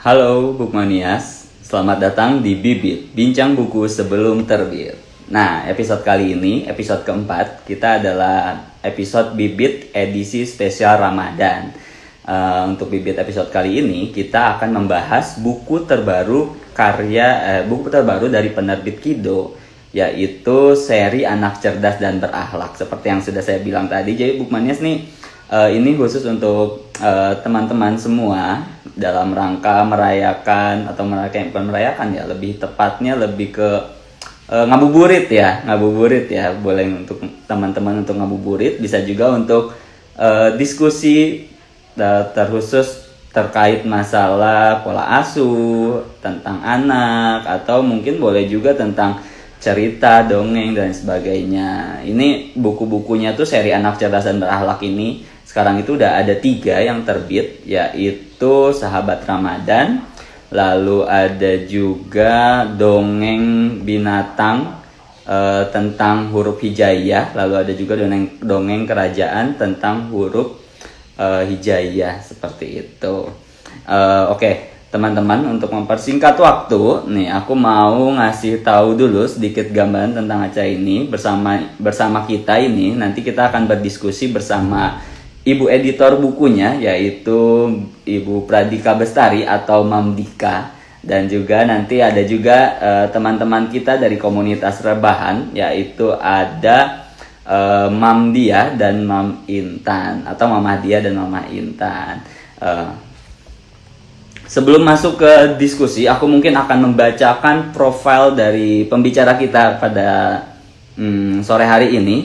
Halo Bukmanias, selamat datang di Bibit, bincang buku sebelum terbit. Nah, episode kali ini, episode keempat, kita adalah episode Bibit edisi spesial Ramadan. Untuk Bibit episode kali ini, kita akan membahas buku terbaru buku terbaru dari penerbit Kido, yaitu seri Anak Cerdas dan Berakhlak. Seperti yang sudah saya bilang tadi, jadi Bukmanias nih, ini khusus untuk teman-teman semua dalam rangka merayakan atau bukan merayakan ya, lebih tepatnya lebih ke ngabuburit ya, boleh untuk teman-teman untuk ngabuburit, bisa juga untuk diskusi terkhusus terkait masalah pola asuh, tentang anak, atau mungkin boleh juga tentang cerita, dongeng, dan sebagainya. Ini buku-bukunya tuh seri Anak Cerdas dan Berakhlak ini sekarang itu udah ada 3 yang terbit, yaitu Sahabat Ramadan, lalu ada juga Dongeng Binatang tentang huruf hijaiyah, lalu ada juga dongeng kerajaan tentang huruf hijaiyah, seperti itu. Oke. Teman-teman, untuk mempersingkat waktu, nih aku mau ngasih tahu dulu sedikit gambaran tentang acara ini. Bersama kita ini, nanti kita akan berdiskusi bersama ibu editor bukunya, yaitu Ibu Pradika Bestari atau Mam Dika. Dan juga nanti ada juga teman-teman kita dari komunitas rebahan, yaitu ada Mam Dia dan Mam Intan, atau Mama Dia dan Mama Intan. Sebelum masuk ke diskusi, aku mungkin akan membacakan profil dari pembicara kita pada sore hari ini.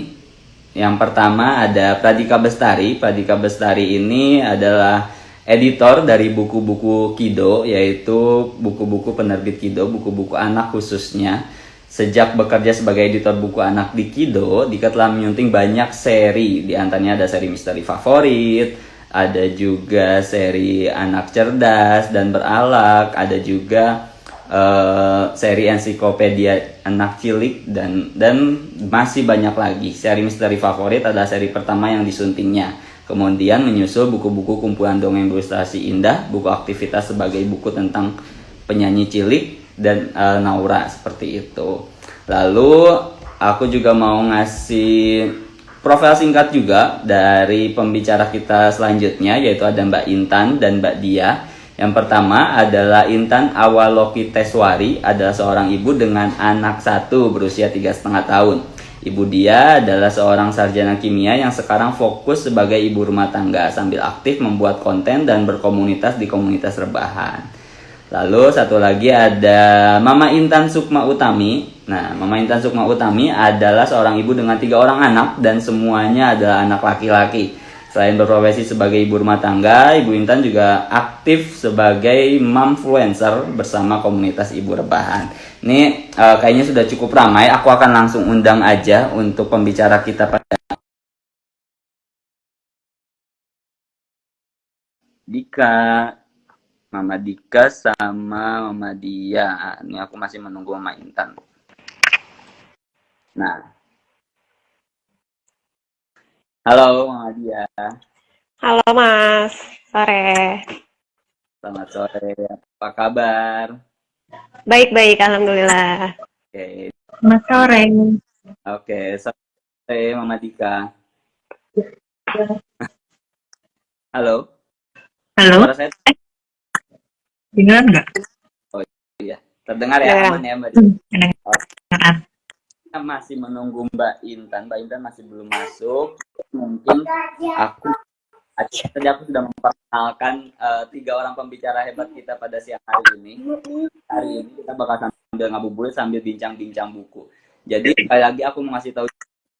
Yang pertama ada Pradika Bestari. Pradika Bestari ini adalah editor dari buku-buku Kido, yaitu buku-buku penerbit Kido, buku-buku anak khususnya. Sejak bekerja sebagai editor buku anak di Kido, Dika telah menyunting banyak seri. Di antaranya ada seri Misteri Favorit, ada juga seri Anak Cerdas dan Berakhlak, ada juga seri ensiklopedia anak cilik, dan masih banyak lagi. Seri Misteri Favorit adalah seri pertama yang disuntingnya. Kemudian menyusul buku-buku kumpulan dongeng ilustrasi indah, buku aktivitas sebagai buku tentang penyanyi cilik, dan Naura, seperti itu. Lalu aku juga mau ngasih profil singkat juga dari pembicara kita selanjutnya, yaitu ada Mbak Intan dan Mbak Dia. Yang pertama adalah Intan Awalokiteswari, adalah seorang ibu dengan anak 1 berusia 3,5 tahun. Ibu Dia adalah seorang sarjana kimia yang sekarang fokus sebagai ibu rumah tangga sambil aktif membuat konten dan berkomunitas di komunitas rebahan. Lalu satu lagi ada Mama Intan Sukma Utami. Nah, Mama Intan Sukma Utami adalah seorang ibu dengan 3 orang anak dan semuanya adalah anak laki-laki. Selain berprofesi sebagai ibu rumah tangga, Ibu Intan juga aktif sebagai momfluencer bersama komunitas ibu rebahan. Ini kayaknya sudah cukup ramai. Aku akan langsung undang aja untuk pembicara kita pada Dika. Mama Dika sama Mama Dia. Ini aku masih menunggu Mama Intan. Nah, halo Mama Dia. Halo Mas, sore. Selamat sore. Apa kabar? Baik-baik, Alhamdulillah. Oke, Selamat sore. oke. Sore Mama Dika. Halo. Halo, Suara saya dengar nggak? iya. Terdengar ya, Ya, aman ya Mbak Dika? Kedengaran. Kita masih menunggu Mbak Intan. Mbak Intan masih belum masuk. Mungkin tadi aku sudah memperkenalkan 3 orang pembicara hebat kita pada siang hari ini. Hari ini kita bakal sambil ngabuburit sambil bincang-bincang buku. Jadi sekali lagi aku mau ngasih tahu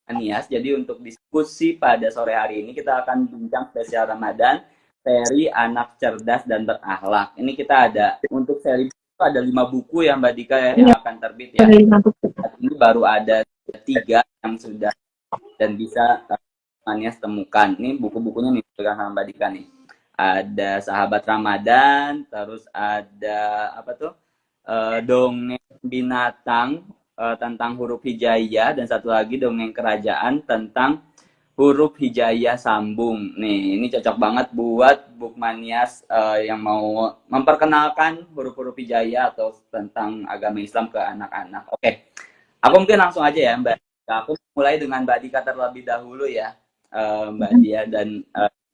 Anias. Jadi untuk diskusi pada sore hari ini kita akan bincang spesial Ramadan, seri Anak Cerdas dan Berakhlak. Ini kita ada untuk seri itu ada 5 buku ya Mbak Dika ya, yang akan terbit ya. Ini baru ada 3 yang sudah dan bisa Anies temukan. Ini buku-bukunya nih sama Mbak Dika nih. Ada Sahabat Ramadan, terus ada apa tuh? Dongeng Binatang tentang huruf hijaiyah, dan satu lagi Dongeng Kerajaan tentang huruf hijaiyah sambung. Nih, ini cocok banget buat Bookmanias yang mau memperkenalkan huruf-huruf hijaiyah atau tentang agama Islam ke anak-anak. Oke, aku mungkin langsung aja ya Mbak Dika. Aku mulai dengan Mbak Dika terlebih dahulu ya, Mbak Dia. Dan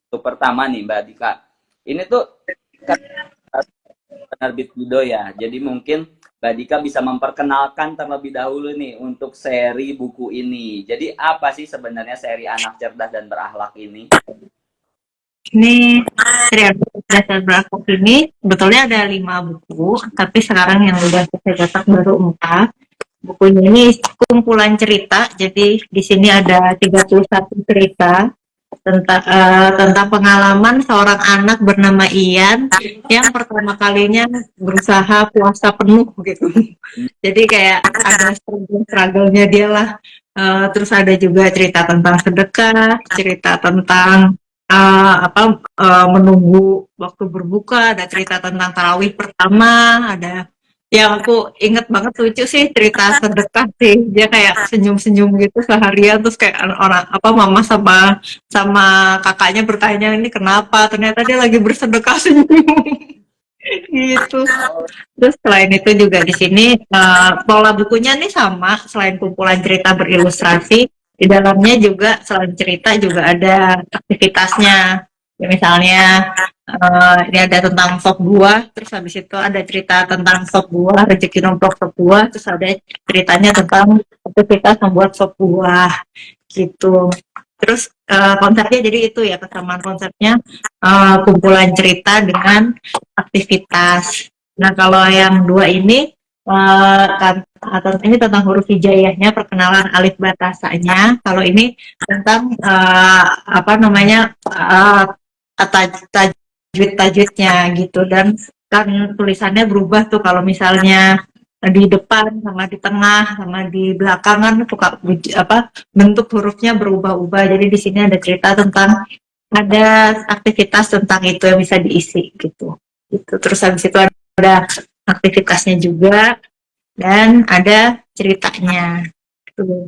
untuk pertama nih Mbak Dika, ini tuh kan penerbit Kido ya. Jadi mungkin Mbak Dika bisa memperkenalkan terlebih dahulu nih untuk seri buku ini. Jadi apa sih sebenarnya seri Anak Cerdas dan Berakhlak ini? Ini serial dasar berakhlak ini sebetulnya ada 5 buku, tapi sekarang yang udah saya cetak baru 4. Bukunya ini kumpulan cerita, jadi di sini ada 31 cerita tentang pengalaman seorang anak bernama Ian yang pertama kalinya berusaha puasa penuh gitu. Jadi kayak ada struggle-nya dia lah. Terus ada juga cerita tentang sedekah, cerita tentang menunggu waktu berbuka, ada cerita tentang tarawih pertama, ada yang aku inget banget lucu sih cerita sedekah sih, dia kayak senyum-senyum gitu seharian, terus kayak mama sama kakaknya bertanya ini kenapa, ternyata dia lagi bersedekah senyum gitu. Terus selain itu juga di sini pola bukunya nih sama, selain kumpulan cerita berilustrasi, di dalamnya juga selain cerita juga ada aktivitasnya. Ya, misalnya ini ada tentang sop buah, terus habis itu ada cerita tentang sop buah, rezeki nomplok sop buah, terus ada ceritanya tentang aktivitas membuat sop buah gitu. Terus konsepnya jadi itu ya, kesamaan konsepnya kumpulan cerita dengan aktivitas. Nah kalau yang 2 ini ini tentang huruf hijaiyahnya, perkenalan alif batasanya. Kalau ini tentang tajwid-tajwidnya gitu, dan kan tulisannya berubah tuh kalau misalnya di depan sama di tengah sama di belakangan suka bentuk hurufnya berubah-ubah. Jadi di sini ada cerita tentang ada aktivitas tentang itu yang bisa diisi gitu. Terus habis itu ada aktivitasnya juga dan ada ceritanya. Tuh.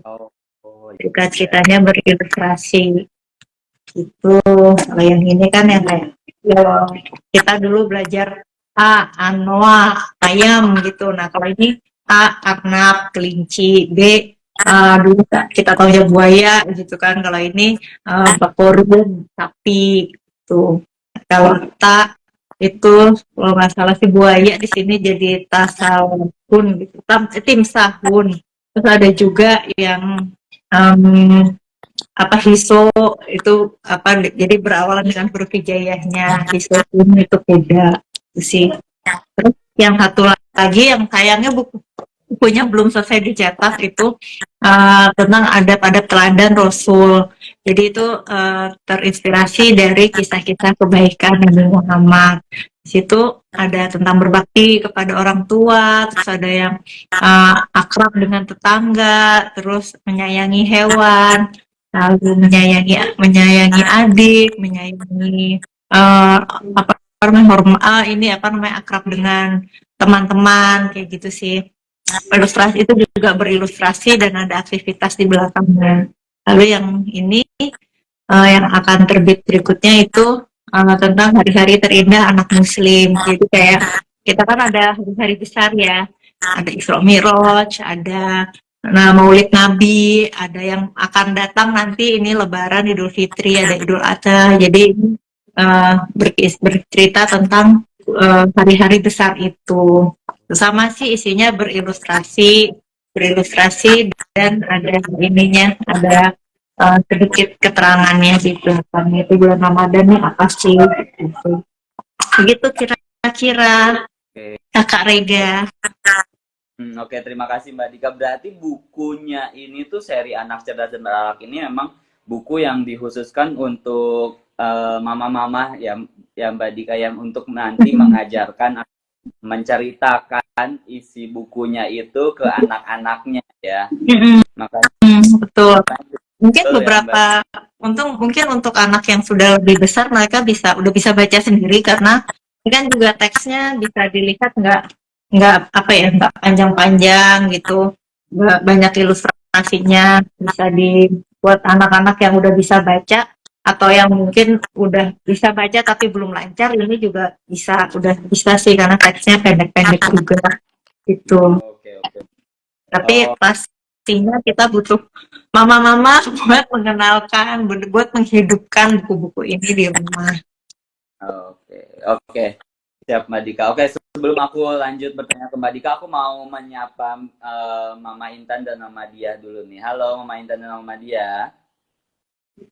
Juga ceritanya berilustrasi. Gitu. Kalau yang ini kan yang kayak kita dulu belajar anoa, ayam gitu. Nah kalau ini arnab, kelinci, B dulu kita tahunya buaya gitu kan. Kalau ini bakorun, sapi gitu. Kalau itu kalau nggak salah si buaya di sini jadi tasawun gitu, timsahun. Terus ada juga yang hiso itu jadi berawalan dengan huruf hijaiyahnya, hiso pun itu beda itu sih. Terus yang satu lagi yang sayangnya bukunya belum selesai dicetak itu tentang adab-adab teladan Rasul. Jadi itu terinspirasi dari kisah-kisah kebaikan Nabi Muhammad. Di situ ada tentang berbakti kepada orang tua, terus ada yang akrab dengan tetangga, terus menyayangi hewan, lalu menyayangi adik, menyayangi akrab dengan teman-teman kayak gitu sih. Ilustrasi itu juga berilustrasi dan ada aktivitas di belakangnya. Lalu yang ini yang akan terbit berikutnya itu tentang hari-hari terindah anak muslim. Jadi kayak kita kan ada hari-hari besar ya, ada Isra Mi'raj, ada Maulid Nabi, ada yang akan datang nanti ini Lebaran, Idul Fitri, ada Idul Adha. Jadi bercerita tentang hari-hari besar itu. Sama sih isinya berilustrasi dan ada ininya, ada sedikit keterangannya di belakangnya. Itu bulan Ramadan nih apa sih gitu. Begitu kira-kira. Kakak Rega. Oke, terima kasih Mbak Dika. Berarti bukunya ini tuh seri Anak Cerdas dan Berakhlak ini memang buku yang dikhususkan untuk mama-mama ya Mbak Dika, yang untuk nanti mengajarkan, menceritakan isi bukunya itu ke anak-anaknya ya. Makanya betul. Mungkin betul beberapa ya, mungkin untuk anak yang sudah lebih besar mereka udah bisa baca sendiri, karena ini kan juga teksnya bisa dilihat nggak panjang-panjang gitu, banyak ilustrasinya, bisa buat anak-anak yang udah bisa baca atau yang mungkin udah bisa baca tapi belum lancar, ini juga udah bisa sih karena teksnya pendek-pendek juga gitu. Oke, oke. Tapi Oh, pastinya kita butuh mama-mama buat mengenalkan, buat menghidupkan buku-buku ini di rumah. oke, oke. Siap Mbak Dika. Oke, sebelum aku lanjut bertanya ke Mbak Dika, aku mau menyapa Mama Intan dan Mama Dia dulu nih. Halo Mama Intan dan Mama Dia.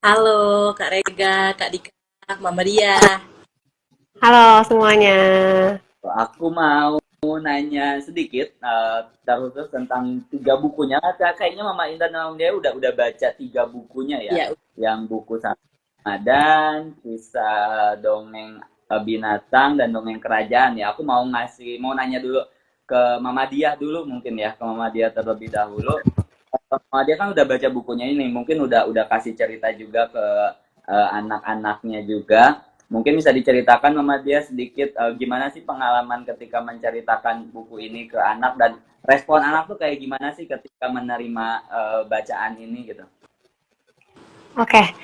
Halo Kak Rega, Kak Dika, Mama Dia. Halo semuanya. Aku mau nanya sedikit terkhusus tentang 3 bukunya. Kayaknya Mama Intan dan Mama Dia udah baca 3 bukunya ya. Ya, Yang buku Ramadan, kisah dongeng binatang dan dongeng kerajaan ya. Aku mau nanya dulu ke Mama Dia dulu mungkin ya, ke Mama Dia terlebih dahulu. Mama Dia kan udah baca bukunya ini, mungkin udah kasih cerita juga ke anak-anaknya juga. Mungkin bisa diceritakan Mama Dia sedikit gimana sih pengalaman ketika menceritakan buku ini ke anak dan respon anak tuh kayak gimana sih ketika menerima bacaan ini gitu. Oke,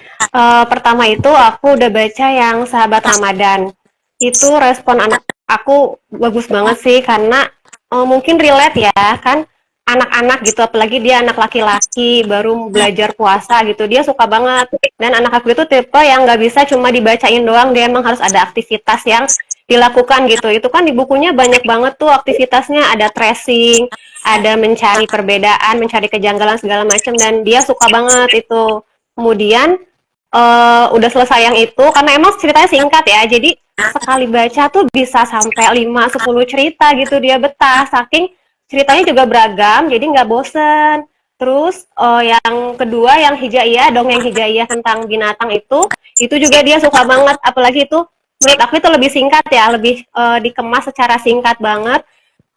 pertama itu aku udah baca yang Sahabat Ramadan. Itu respon anak aku bagus banget sih karena mungkin relate ya kan anak-anak gitu, apalagi dia anak laki-laki baru belajar puasa gitu, dia suka banget. Dan anak aku itu tipe yang nggak bisa cuma dibacain doang, dia emang harus ada aktivitas yang dilakukan gitu. Itu kan di bukunya banyak banget tuh aktivitasnya, ada tracing, ada mencari perbedaan, mencari kejanggalan segala macam, dan dia suka banget itu. Kemudian udah selesai yang itu karena emang ceritanya singkat ya. Jadi sekali baca tuh bisa sampai 5-10 cerita gitu, dia betah. Saking ceritanya juga beragam, jadi nggak bosen. Terus yang kedua yang Hijaiyah, dongeng Hijaiyah tentang binatang itu juga dia suka banget. Apalagi itu menurut aku itu lebih singkat ya, lebih dikemas secara singkat banget.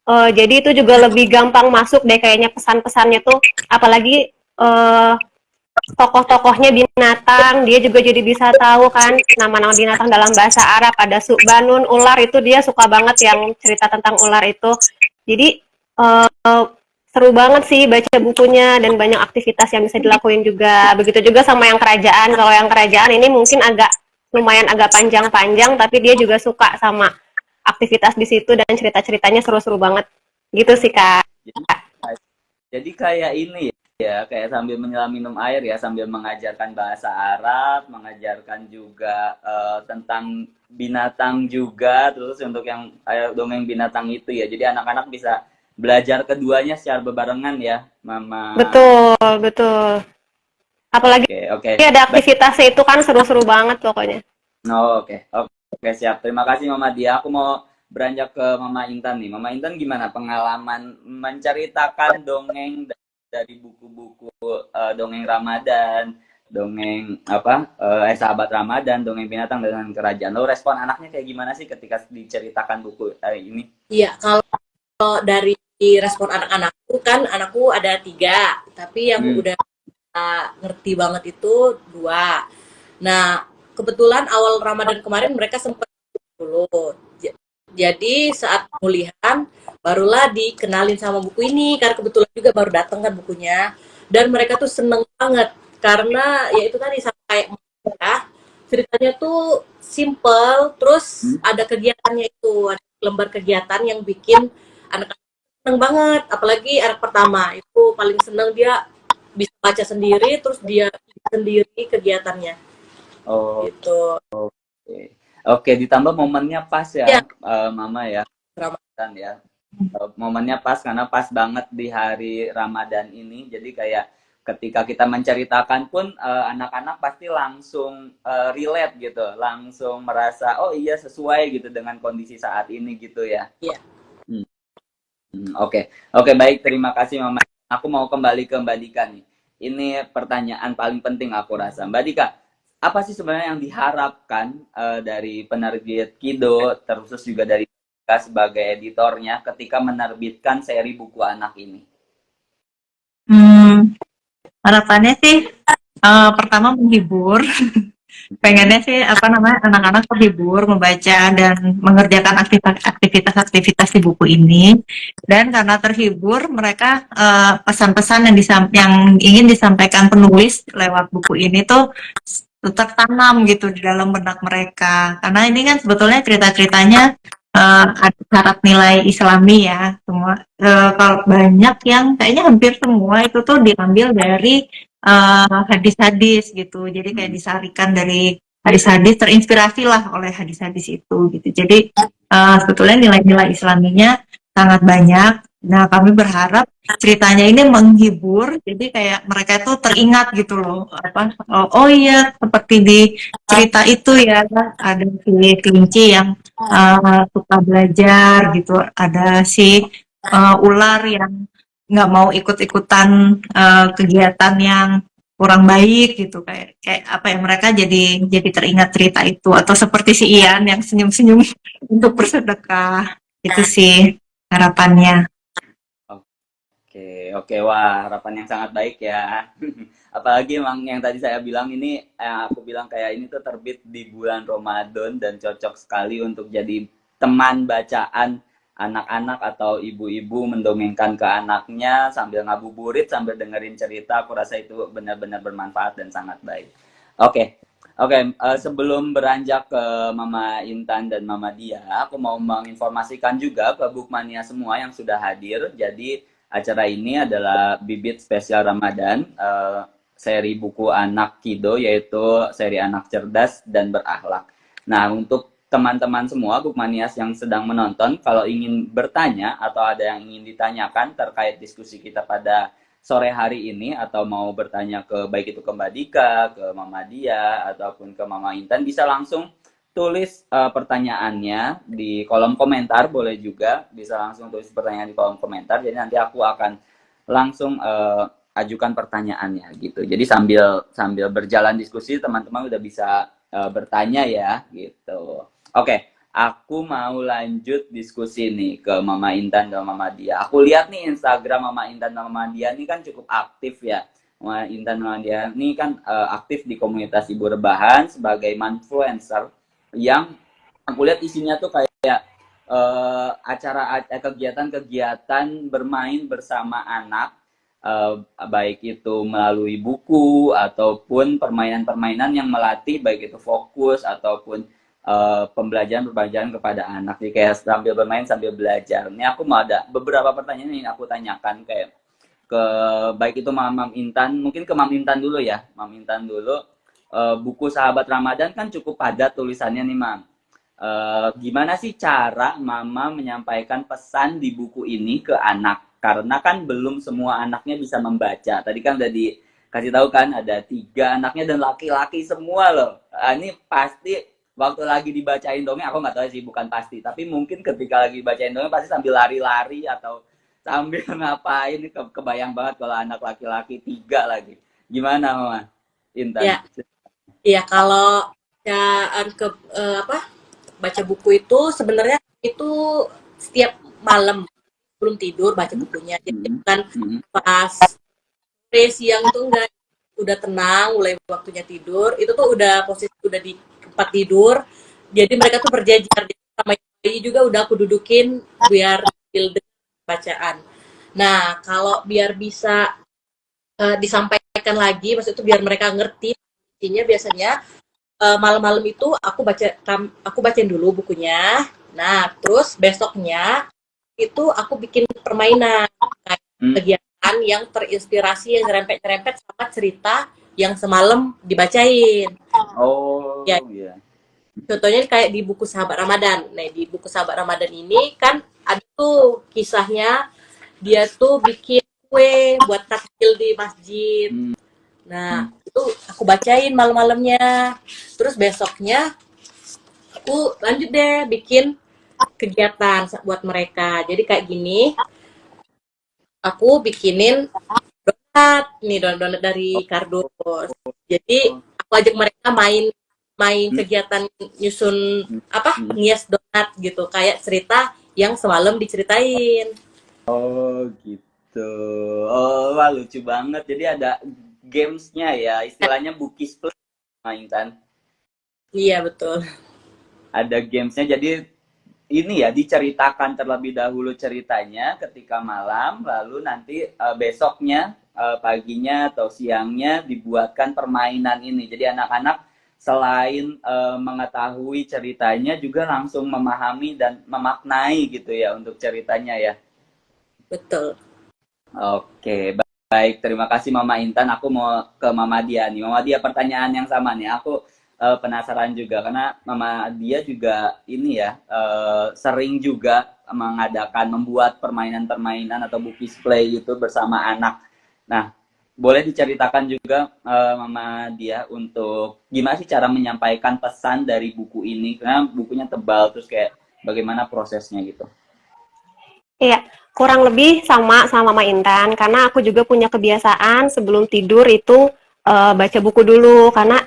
Jadi itu juga lebih gampang masuk deh kayaknya pesan-pesannya tuh. Apalagi tokoh-tokohnya binatang, dia juga jadi bisa tahu kan nama-nama binatang dalam bahasa Arab. Ada Su'banun, ular, itu dia suka banget yang cerita tentang ular itu. Jadi seru banget sih baca bukunya dan banyak aktivitas yang bisa dilakuin juga. Begitu juga sama yang kerajaan. Kalau yang kerajaan ini mungkin lumayan agak panjang-panjang, tapi dia juga suka sama aktivitas di situ dan cerita-ceritanya seru-seru banget. Gitu sih Kak. Jadi, jadi kayak ini ya, kayak sambil menyelam minum air ya, sambil mengajarkan bahasa Arab, mengajarkan juga tentang binatang juga, terus untuk yang dongeng binatang itu ya. Jadi anak-anak bisa belajar keduanya secara bebarengan ya, Mama. Betul, betul. Apalagi Oke. ada aktivitasnya itu kan seru-seru banget pokoknya. Oke, siap. Terima kasih Mama Dia. Aku mau beranjak ke Mama Intan nih. Mama Intan gimana pengalaman menceritakan dongeng dari buku-buku dongeng Ramadan, dongeng Sahabat Ramadan, dongeng binatang dengan kerajaan. Lo respon anaknya kayak gimana sih ketika diceritakan buku ini? iya. Kalau dari respon anak-anakku kan, anakku ada 3, tapi yang udah ngerti banget itu 2. Nah, kebetulan awal Ramadan kemarin mereka sempat dulu. Jadi saat pemulihan barulah dikenalin sama buku ini karena kebetulan juga baru datang kan bukunya, dan mereka tuh seneng banget karena ya itu tadi sama kayak ya, ceritanya tuh simple, terus ada kegiatannya itu, ada lembar kegiatan yang bikin anak-anak seneng banget, apalagi anak pertama itu paling seneng, dia bisa baca sendiri terus dia sendiri kegiatannya. Oh, Gitu. Oke, ditambah momennya pas ya, Ya, Mama ya, Ramadan. ya. Momennya pas karena pas banget di hari Ramadan ini. Jadi kayak ketika kita menceritakan pun anak-anak pasti langsung relate gitu, langsung merasa oh iya sesuai gitu dengan kondisi saat ini gitu ya. Iya. Oke, baik, terima kasih Mama. Aku mau kembali ke Mbak Dika nih. Ini pertanyaan paling penting aku rasa. Mbak Dika, apa sih sebenarnya yang diharapkan dari penerbit Kido, terkhusus juga dari Dika sebagai editornya ketika menerbitkan seri buku anak ini? Harapannya sih pertama menghibur, Pengennya sih apa namanya anak-anak terhibur membaca dan mengerjakan aktivitas-aktivitas di buku ini, dan karena terhibur mereka pesan-pesan yang ingin disampaikan penulis lewat buku ini tuh tertanam gitu di dalam benak mereka, karena ini kan sebetulnya cerita-ceritanya ada syarat nilai Islami ya semua. Kalau banyak yang kayaknya hampir semua itu tuh diambil dari hadis-hadis gitu. Jadi kayak disarikan dari hadis-hadis, terinspirasi lah oleh hadis-hadis itu gitu. Jadi sebetulnya nilai-nilai Islaminya sangat banyak. Nah, kami berharap ceritanya ini menghibur, jadi kayak mereka itu teringat gitu loh, apa, oh iya seperti di cerita itu ya, ada si kelinci yang suka belajar gitu, ada si ular yang nggak mau ikut-ikutan kegiatan yang kurang baik gitu, kayak kayak apa ya, mereka jadi teringat cerita itu, atau seperti si Ian yang senyum-senyum untuk bersedekah. Itu sih harapannya. Oke, oke, wah, harapan yang sangat baik ya. Apalagi emang yang tadi saya bilang ini, aku bilang kayak ini tuh terbit di bulan Ramadan dan cocok sekali untuk jadi teman bacaan anak-anak atau ibu-ibu mendongengkan ke anaknya sambil ngabuburit, sambil dengerin cerita. Aku rasa itu benar-benar bermanfaat dan sangat baik. Oke, oke, sebelum beranjak ke Mama Intan dan Mama Dia, aku mau menginformasikan juga ke Bookmania semua yang sudah hadir. Jadi acara ini adalah bibit spesial Ramadan, seri buku anak Kido, yaitu seri anak cerdas dan berakhlak. Nah, untuk teman-teman semua Bookmanias yang sedang menonton, kalau ingin bertanya atau ada yang ingin ditanyakan terkait diskusi kita pada sore hari ini, atau mau bertanya ke baik itu ke Mbak Dika, ke Mama Dia, ataupun ke Mama Intan, bisa langsung tulis pertanyaannya di kolom komentar, boleh juga bisa langsung tulis pertanyaan di kolom komentar. Jadi nanti aku akan langsung ajukan pertanyaannya gitu. Jadi sambil berjalan diskusi teman-teman udah bisa bertanya ya gitu. Oke, aku mau lanjut diskusi nih ke Mama Intan dan Mama Dia. Aku lihat nih Instagram Mama Intan dan Mama Dia ini kan cukup aktif ya. Mama Intan dan Mama Dia ini kan aktif di komunitas ibu rebahan sebagai influencer yang aku lihat isinya tuh kayak acara kegiatan-kegiatan bermain bersama anak, baik itu melalui buku ataupun permainan-permainan yang melatih baik itu fokus ataupun pembelajaran kepada anak. Jadi kayak sambil bermain sambil belajar. Ini aku mau ada beberapa pertanyaan yang aku tanyakan kayak ke baik itu Mam Intan, mungkin ke Mam Intan dulu ya. Mam Intan dulu. Buku Sahabat Ramadan kan cukup padat tulisannya nih, Mam. Gimana sih cara Mama menyampaikan pesan di buku ini ke anak? Karena kan belum semua anaknya bisa membaca. Tadi kan udah dikasih tahu kan ada 3 anaknya dan laki-laki semua loh. Ini pasti waktu lagi dibacain dongeng, aku nggak tahu sih, bukan pasti. Tapi mungkin ketika lagi bacain dongeng pasti sambil lari-lari atau sambil ngapain. Kebayang banget kalau anak laki-laki 3 lagi. Gimana, Mama Intan? Ya. Iya, kalau bacaan baca buku itu sebenarnya itu setiap malam sebelum tidur baca bukunya. Jadi bukan pas sore siang itu enggak, udah tenang, mulai waktunya tidur, itu tuh udah posisi udah di tempat tidur. Jadi mereka tuh berjejer, sama bayi juga udah aku dudukin biar sambil bacaan. Nah, kalau biar bisa disampaikan lagi, maksud itu biar mereka ngerti, biasanya malam-malam itu aku bacain dulu bukunya. Nah, terus besoknya itu aku bikin permainan, kegiatan yang terinspirasi, yang nyerempet-nyerempet sama cerita yang semalam dibacain. Oh, ya. Yeah. Contohnya kayak di buku Sahabat Ramadan. Nah, di buku Sahabat Ramadan ini kan ada tuh kisahnya, dia tuh bikin kue buat takjil di masjid. Nah, itu aku bacain malam-malamnya. Terus besoknya aku lanjut deh bikin kegiatan buat mereka. Jadi kayak gini, aku bikinin donat dari kardus. Jadi aku ajak mereka main kegiatan nyusun ngias donat gitu, kayak cerita yang semalam diceritain. Oh gitu. Oh, wah, lucu banget. Jadi ada gamesnya ya, istilahnya Bukis Plus, Intan. Iya, betul. Ada gamesnya, jadi ini ya diceritakan terlebih dahulu ceritanya ketika malam, lalu nanti besoknya paginya atau siangnya dibuatkan permainan ini. Jadi anak-anak selain mengetahui ceritanya juga langsung memahami dan memaknai gitu ya untuk ceritanya ya. Betul. Oke, baik. Terima kasih Mama Intan. Aku mau ke Mama Dia nih. Mama Dia, pertanyaan yang sama nih. Aku penasaran juga karena Mama Dia juga ini ya sering juga membuat permainan-permainan atau book play itu bersama anak. Nah, boleh diceritakan juga Mama Dia untuk gimana sih cara menyampaikan pesan dari buku ini? Karena bukunya tebal, terus kayak bagaimana prosesnya gitu. Iya, kurang lebih sama sama Mama Intan karena aku juga punya kebiasaan sebelum tidur itu baca buku dulu karena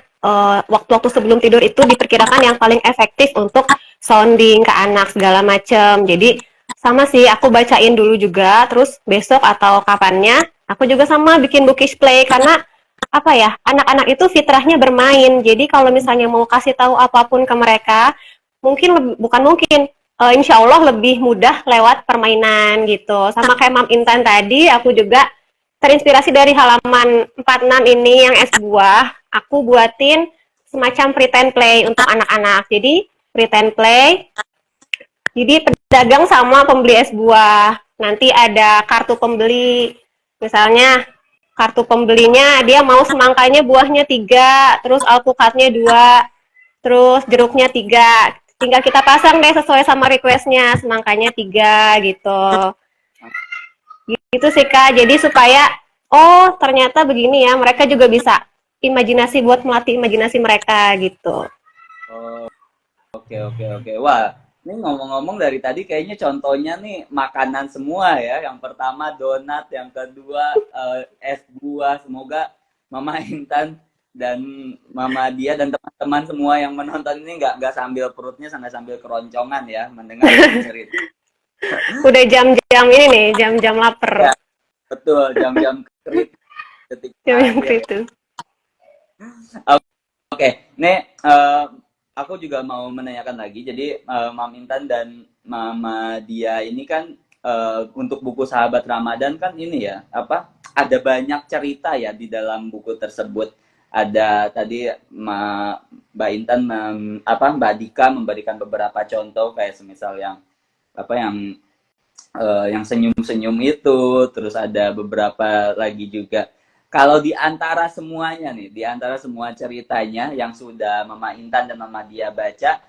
waktu-waktu sebelum tidur itu diperkirakan yang paling efektif untuk sounding ke anak segala macam. Jadi sama sih aku bacain dulu juga terus besok atau kapannya aku juga sama bikin bookish play karena apa ya, anak-anak itu fitrahnya bermain. Jadi kalau misalnya mau kasih tahu apapun ke mereka, bukan mungkin, insya Allah lebih mudah lewat permainan gitu. Sama kayak Mam Intan tadi, aku juga terinspirasi dari halaman 46 ini yang es buah. Aku buatin semacam pretend play untuk anak-anak. Jadi pretend play, jadi pedagang sama pembeli es buah. Nanti ada kartu pembeli. Misalnya kartu pembelinya dia mau semangkanya buahnya 3, terus alpukatnya 2, terus jeruknya 3. Tinggal kita pasang deh sesuai sama requestnya, semangkanya 3 gitu. Gitu sih Kak, jadi supaya oh ternyata begini ya, mereka juga bisa imajinasi buat melatih imajinasi mereka gitu. Oh, oke oke oke. Wah, ini ngomong-ngomong dari tadi kayaknya contohnya nih makanan semua ya. Yang pertama donat, yang kedua es buah. Semoga Mama Intan dan Mama Dia dan teman-teman semua yang menonton ini nggak sambil perutnya sambil keroncongan ya mendengar cerita. Udah jam-jam ini nih, jam-jam Ya, lapar. betul, jam-jam kritis ketika Jam-jam akhir. itu. Oke, nih aku juga mau menanyakan lagi. Jadi Mam Intan dan Mama Dia ini kan untuk buku Sahabat Ramadan kan ini ya, apa? Ada banyak cerita ya di dalam buku tersebut. Ada tadi Mbak Intan Mbak Dika memberikan beberapa contoh kayak semisal yang senyum-senyum itu, terus ada beberapa lagi juga. Kalau di antara semuanya nih, di antara semua ceritanya yang sudah Mama Intan dan Mama Dia baca,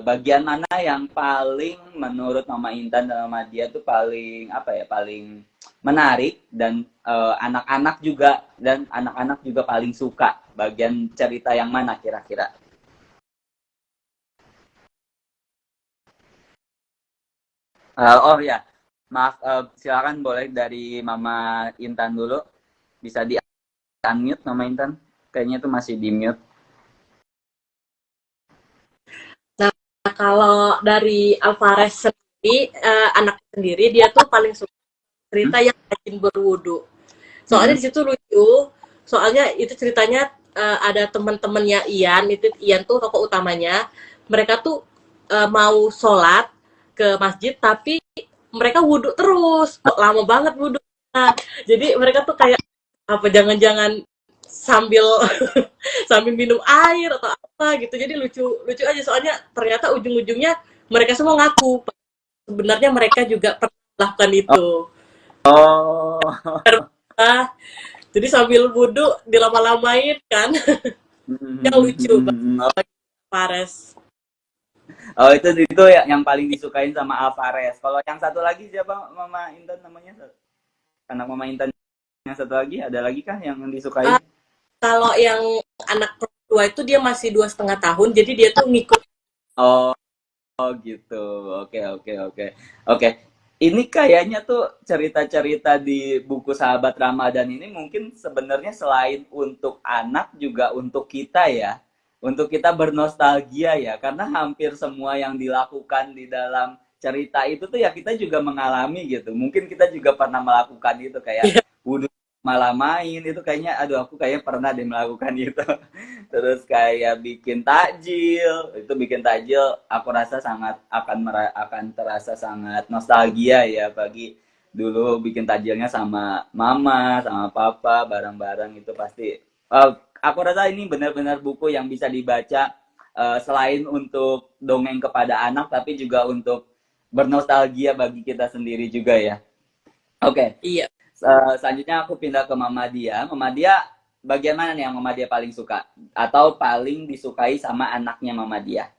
bagian mana yang paling menurut Mama Intan dan Mama Dia tuh paling paling menarik dan anak-anak juga paling suka bagian cerita yang mana kira-kira? Oh ya, maaf, silakan boleh dari Mama Intan dulu. Bisa di unmute Mama Intan. Kayaknya itu masih di mute. Nah, kalau dari Alvarez sendiri, anak sendiri dia tuh paling suka cerita yang rajin berwudu. Soalnya di situ lucu. Soalnya itu ceritanya ada teman-temannya Ian, itu Ian tuh tokoh utamanya. Mereka tuh mau sholat ke masjid tapi mereka wudhu terus, kok lama banget wudhu. Nah, jadi mereka tuh kayak apa jangan-jangan sambil sambil minum air atau apa gitu. Jadi lucu aja soalnya ternyata ujung-ujungnya mereka semua ngaku sebenarnya mereka juga pernah melakukan itu. Oh. Jadi sambil wudhu dilama-lamain kan. Yang lucu banget Pares. Oh, itu yang paling disukain sama Alvarez. Kalau yang satu lagi siapa Mama Intan namanya? Anak Mama Intan yang satu lagi ada lagi kah yang disukain? Kalau yang anak kedua itu dia masih 2,5 tahun, jadi dia tuh ngikut. Oh gitu. Oke. Ini kayaknya tuh cerita-cerita di buku Sahabat Ramadan ini mungkin sebenarnya selain untuk anak juga untuk kita ya. Untuk kita bernostalgia ya, karena hampir semua yang dilakukan di dalam cerita itu tuh ya kita juga mengalami gitu. Mungkin kita juga pernah melakukan itu kayak wudhu malah main itu kayaknya, aduh aku kayaknya pernah deh melakukan itu. Terus kayak bikin takjil, itu bikin takjil aku rasa sangat akan terasa sangat nostalgia ya, bagi dulu bikin takjilnya sama mama sama papa bareng-bareng. Itu pasti aku rasa ini benar-benar buku yang bisa dibaca, selain untuk dongeng kepada anak tapi juga untuk bernostalgia bagi kita sendiri juga ya. Oke. Iya. Selanjutnya aku pindah ke Mama Dia. Mama Dia, bagian mana nih yang Mama Dia paling suka? Atau paling disukai sama anaknya Mama Dia?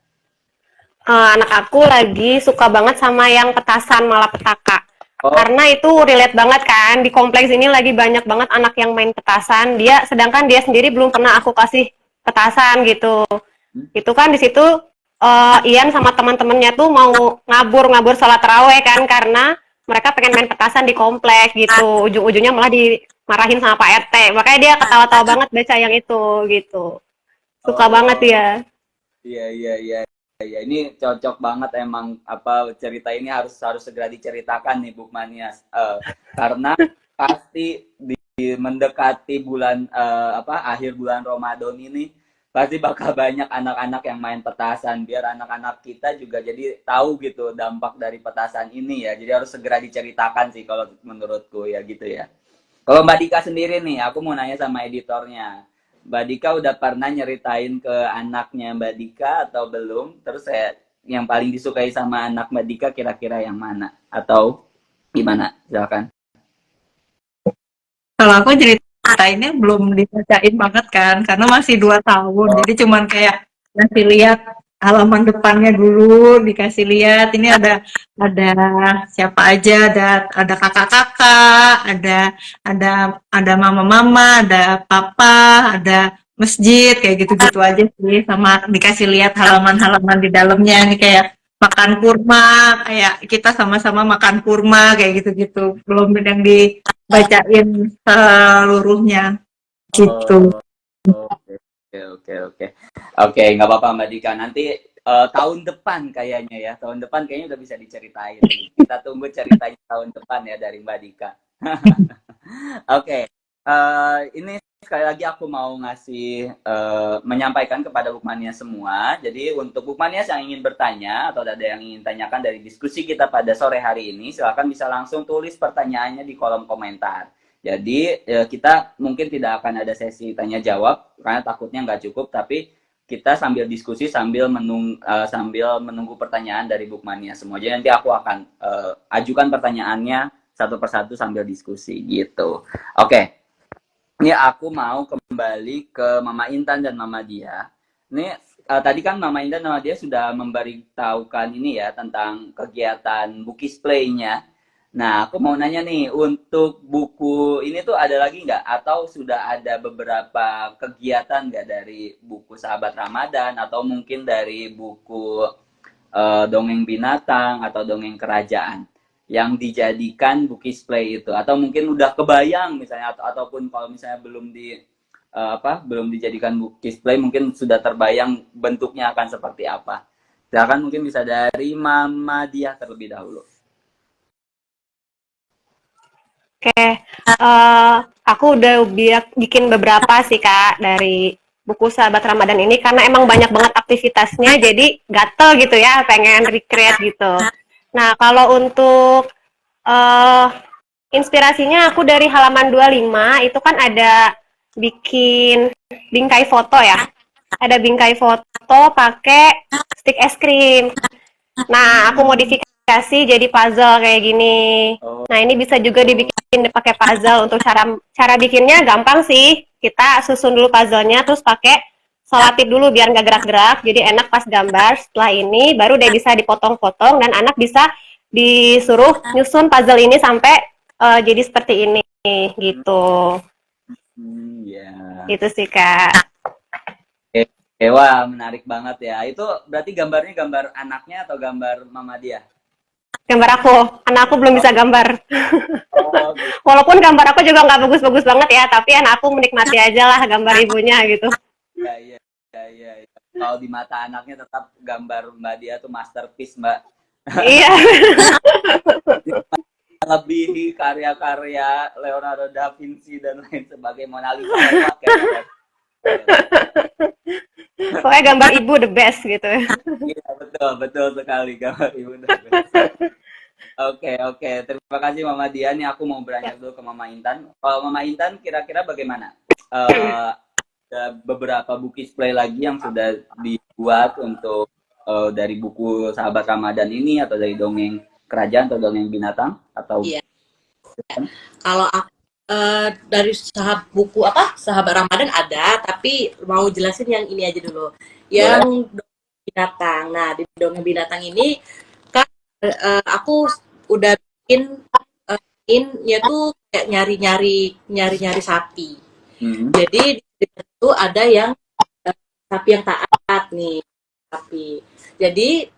Anak aku lagi suka banget sama yang petasan malapetaka. Oh, Karena itu relate banget kan, di kompleks ini lagi banyak banget anak yang main petasan. Sedangkan dia sendiri belum pernah aku kasih petasan gitu. Itu kan di situ Ian sama teman-temannya tuh mau ngabur sholat taraweh kan, karena mereka pengen main petasan di kompleks gitu. Ujung-ujungnya malah dimarahin sama Pak RT. Makanya dia ketawa-tawa banget baca yang itu gitu. Suka banget oh, dia. iya iya iya. Ya, ini cocok banget emang, apa cerita ini harus harus segera diceritakan nih Bukmanias. Karena pasti mendekati bulan, apa, akhir bulan Ramadan ini pasti bakal banyak anak-anak yang main petasan, biar anak-anak kita juga jadi tahu gitu dampak dari petasan ini ya. Jadi harus segera diceritakan sih kalau menurutku ya gitu ya. Kalau Mbak Dika sendiri nih, aku mau nanya sama editornya. Mbak Dika udah pernah nyeritain ke anaknya Mbak Dika atau belum? Terus yang paling disukai sama anak Mbak Dika kira-kira yang mana? Atau gimana? Silakan. Kalau aku ceritainnya belum dibacain banget kan, karena masih 2 tahun. Jadi cuman kayak ngasih lihat halaman depannya dulu, dikasih lihat ini ada siapa aja, ada kakak-kakak, ada ada mama-mama, ada papa, ada masjid kayak gitu-gitu aja sih, sama dikasih lihat halaman-halaman di dalamnya nih kayak makan kurma, kayak kita sama-sama makan kurma kayak gitu-gitu. Belum yang dibacain seluruhnya gitu. Oh, oke oke oke oke. Oke, nggak apa-apa Mbak Dika. Nanti tahun depan kayaknya ya. Tahun depan kayaknya udah bisa diceritain. Kita tunggu ceritanya tahun depan ya dari Mbak Dika. Oke, ini sekali lagi aku mau ngasih, menyampaikan kepada Bukmania semua. Jadi untuk Bukmania yang ingin bertanya atau ada yang ingin tanyakan dari diskusi kita pada sore hari ini, silakan bisa langsung tulis pertanyaannya di kolom komentar. Jadi kita mungkin tidak akan ada sesi tanya jawab karena takutnya nggak cukup, tapi kita sambil diskusi sambil menunggu pertanyaan dari Bukmania semua. Jadi nanti aku akan ajukan pertanyaannya satu persatu sambil diskusi gitu. Oke. Ini aku mau kembali ke Mama Intan dan Mama Dia. Ini tadi kan Mama Intan dan Mama Dia sudah memberitahukan ini ya tentang kegiatan Bukis Play-nya. Nah, aku mau nanya nih, untuk buku ini tuh ada lagi nggak? Atau sudah ada beberapa kegiatan nggak dari buku Sahabat Ramadan? Atau mungkin dari buku Dongeng Binatang atau Dongeng Kerajaan? Yang dijadikan Bukis Play itu? Atau mungkin udah kebayang misalnya, ataupun kalau misalnya belum dijadikan Bukis Play, mungkin sudah terbayang bentuknya akan seperti apa? Silakan, mungkin bisa dari Mama Dia terlebih dahulu. Oke, aku udah bikin beberapa sih Kak dari buku Sahabat Ramadan ini karena emang banyak banget aktivitasnya jadi gatel gitu ya, pengen recreate gitu. Nah, kalau untuk inspirasinya aku dari halaman 25 itu kan ada bikin bingkai foto ya. Ada bingkai foto pakai stick es krim. Nah, aku modifikasi jadi puzzle kayak gini. Oh, Nah, ini bisa juga dibikin pakai puzzle. Untuk cara bikinnya gampang sih. Kita susun dulu puzzle-nya, terus pakai selotip dulu biar nggak gerak-gerak. Jadi enak pas gambar. Setelah ini baru dia bisa dipotong-potong dan anak bisa disuruh nyusun puzzle ini sampai jadi seperti ini gitu. ya. Itu sih Kak. Wah, menarik banget ya. Itu berarti gambarnya gambar anaknya atau gambar Mama Dia? Gambar aku, anak aku belum bisa gambar. Oh, gitu. Walaupun gambar aku juga nggak bagus-bagus banget ya, tapi anak aku menikmati aja lah gambar ibunya gitu. Ya, ya, ya, ya, ya. Kalau di mata anaknya tetap gambar Mbak Dia tuh masterpiece, Mbak. Iya. melebihi karya-karya Leonardo da Vinci dan lain sebagainya, Mona Lisa lewat kayaknya. Pokoknya gambar ibu the best gitu. Iya, betul, betul sekali gambar ibu. Oke. Terima kasih Mama Dian. Nih aku mau bertanya dulu ke Mama Intan. Kalau Mama Intan kira-kira bagaimana? Ada beberapa buku display lagi yang sudah dibuat untuk dari buku Sahabat Ramadan ini, atau dari dongeng kerajaan atau dongeng binatang, atau Iya. Kalau aku dari buku Sahabat Ramadan ada, tapi mau jelasin yang ini aja dulu. Yang dongeng binatang. Nah, di dongeng binatang ini kan aku udah bikinnya tuh kayak nyari-nyari sapi. Jadi di situ ada yang sapi yang taat nih, sapi. Jadi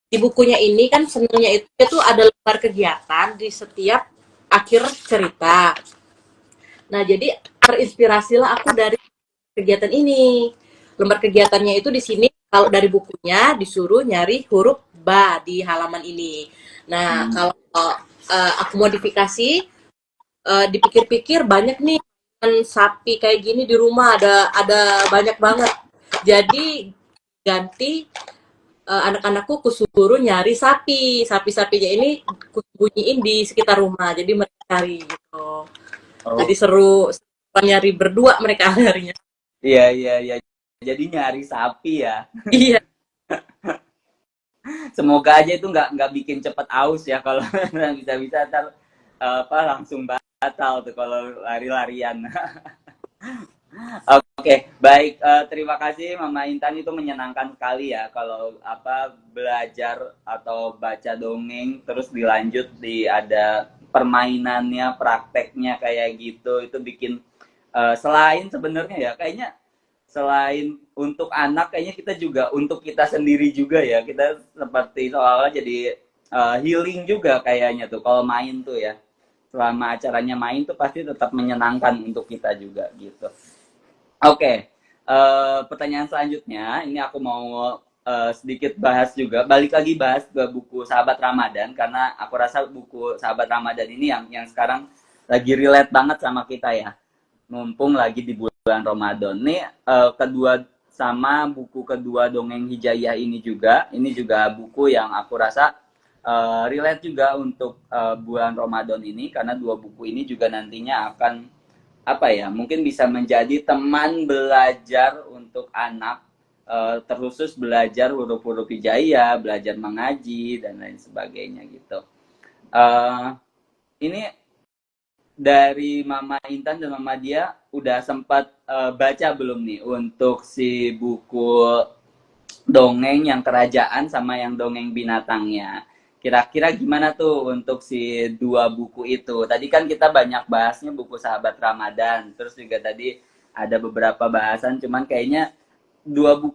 di bukunya ini kan senangnya itu ada lembar kegiatan di setiap akhir cerita. Nah, jadi terinspirasilah aku dari kegiatan ini. Lembar kegiatannya itu di sini, kalau dari bukunya disuruh nyari huruf ba di halaman ini. Nah, kalau aku modifikasi, dipikir-pikir banyak nih sapi kayak gini di rumah, ada banyak banget. Jadi ganti anak-anakku kusuruh nyari sapi-sapinya ini kusembunyiin di sekitar rumah. Jadi mereka cari gitu. Jadi seru nyari berdua mereka nyarinya. Iya. Jadi nyari sapi ya. Iya. Semoga aja itu nggak bikin cepet aus ya, kalau bisa-bisa ntar langsung batal tuh kalau lari-larian. Oke, baik. Terima kasih Mama Intan, itu menyenangkan sekali ya kalau belajar atau baca dongeng terus dilanjut ada permainannya, prakteknya kayak gitu. Itu bikin selain sebenarnya ya kayaknya selain untuk anak, kayaknya kita juga untuk kita sendiri juga ya, kita seperti seolah-olah jadi healing juga kayaknya tuh kalau main tuh ya. Selama acaranya main tuh pasti tetap menyenangkan untuk kita juga gitu. Oke, pertanyaan selanjutnya ini aku mau sedikit bahas juga, balik lagi bahas ke buku Sahabat Ramadan, karena aku rasa buku Sahabat Ramadan ini yang sekarang lagi relate banget sama kita ya, mumpung lagi di bulan Ramadan nih. Sama buku kedua Dongeng Hijayah ini juga buku yang aku rasa relate juga untuk bulan Ramadan ini, karena dua buku ini juga nantinya akan mungkin bisa menjadi teman belajar untuk anak, terkhusus belajar huruf-huruf hijaiyah, belajar mengaji dan lain sebagainya gitu. Ini dari Mama Intan dan Mama Dia udah sempat baca belum nih untuk si buku dongeng yang kerajaan sama yang dongeng binatangnya? Kira-kira gimana tuh untuk si dua buku itu? Tadi kan kita banyak bahasnya buku Sahabat Ramadan, terus juga tadi ada beberapa bahasan, cuman kayaknya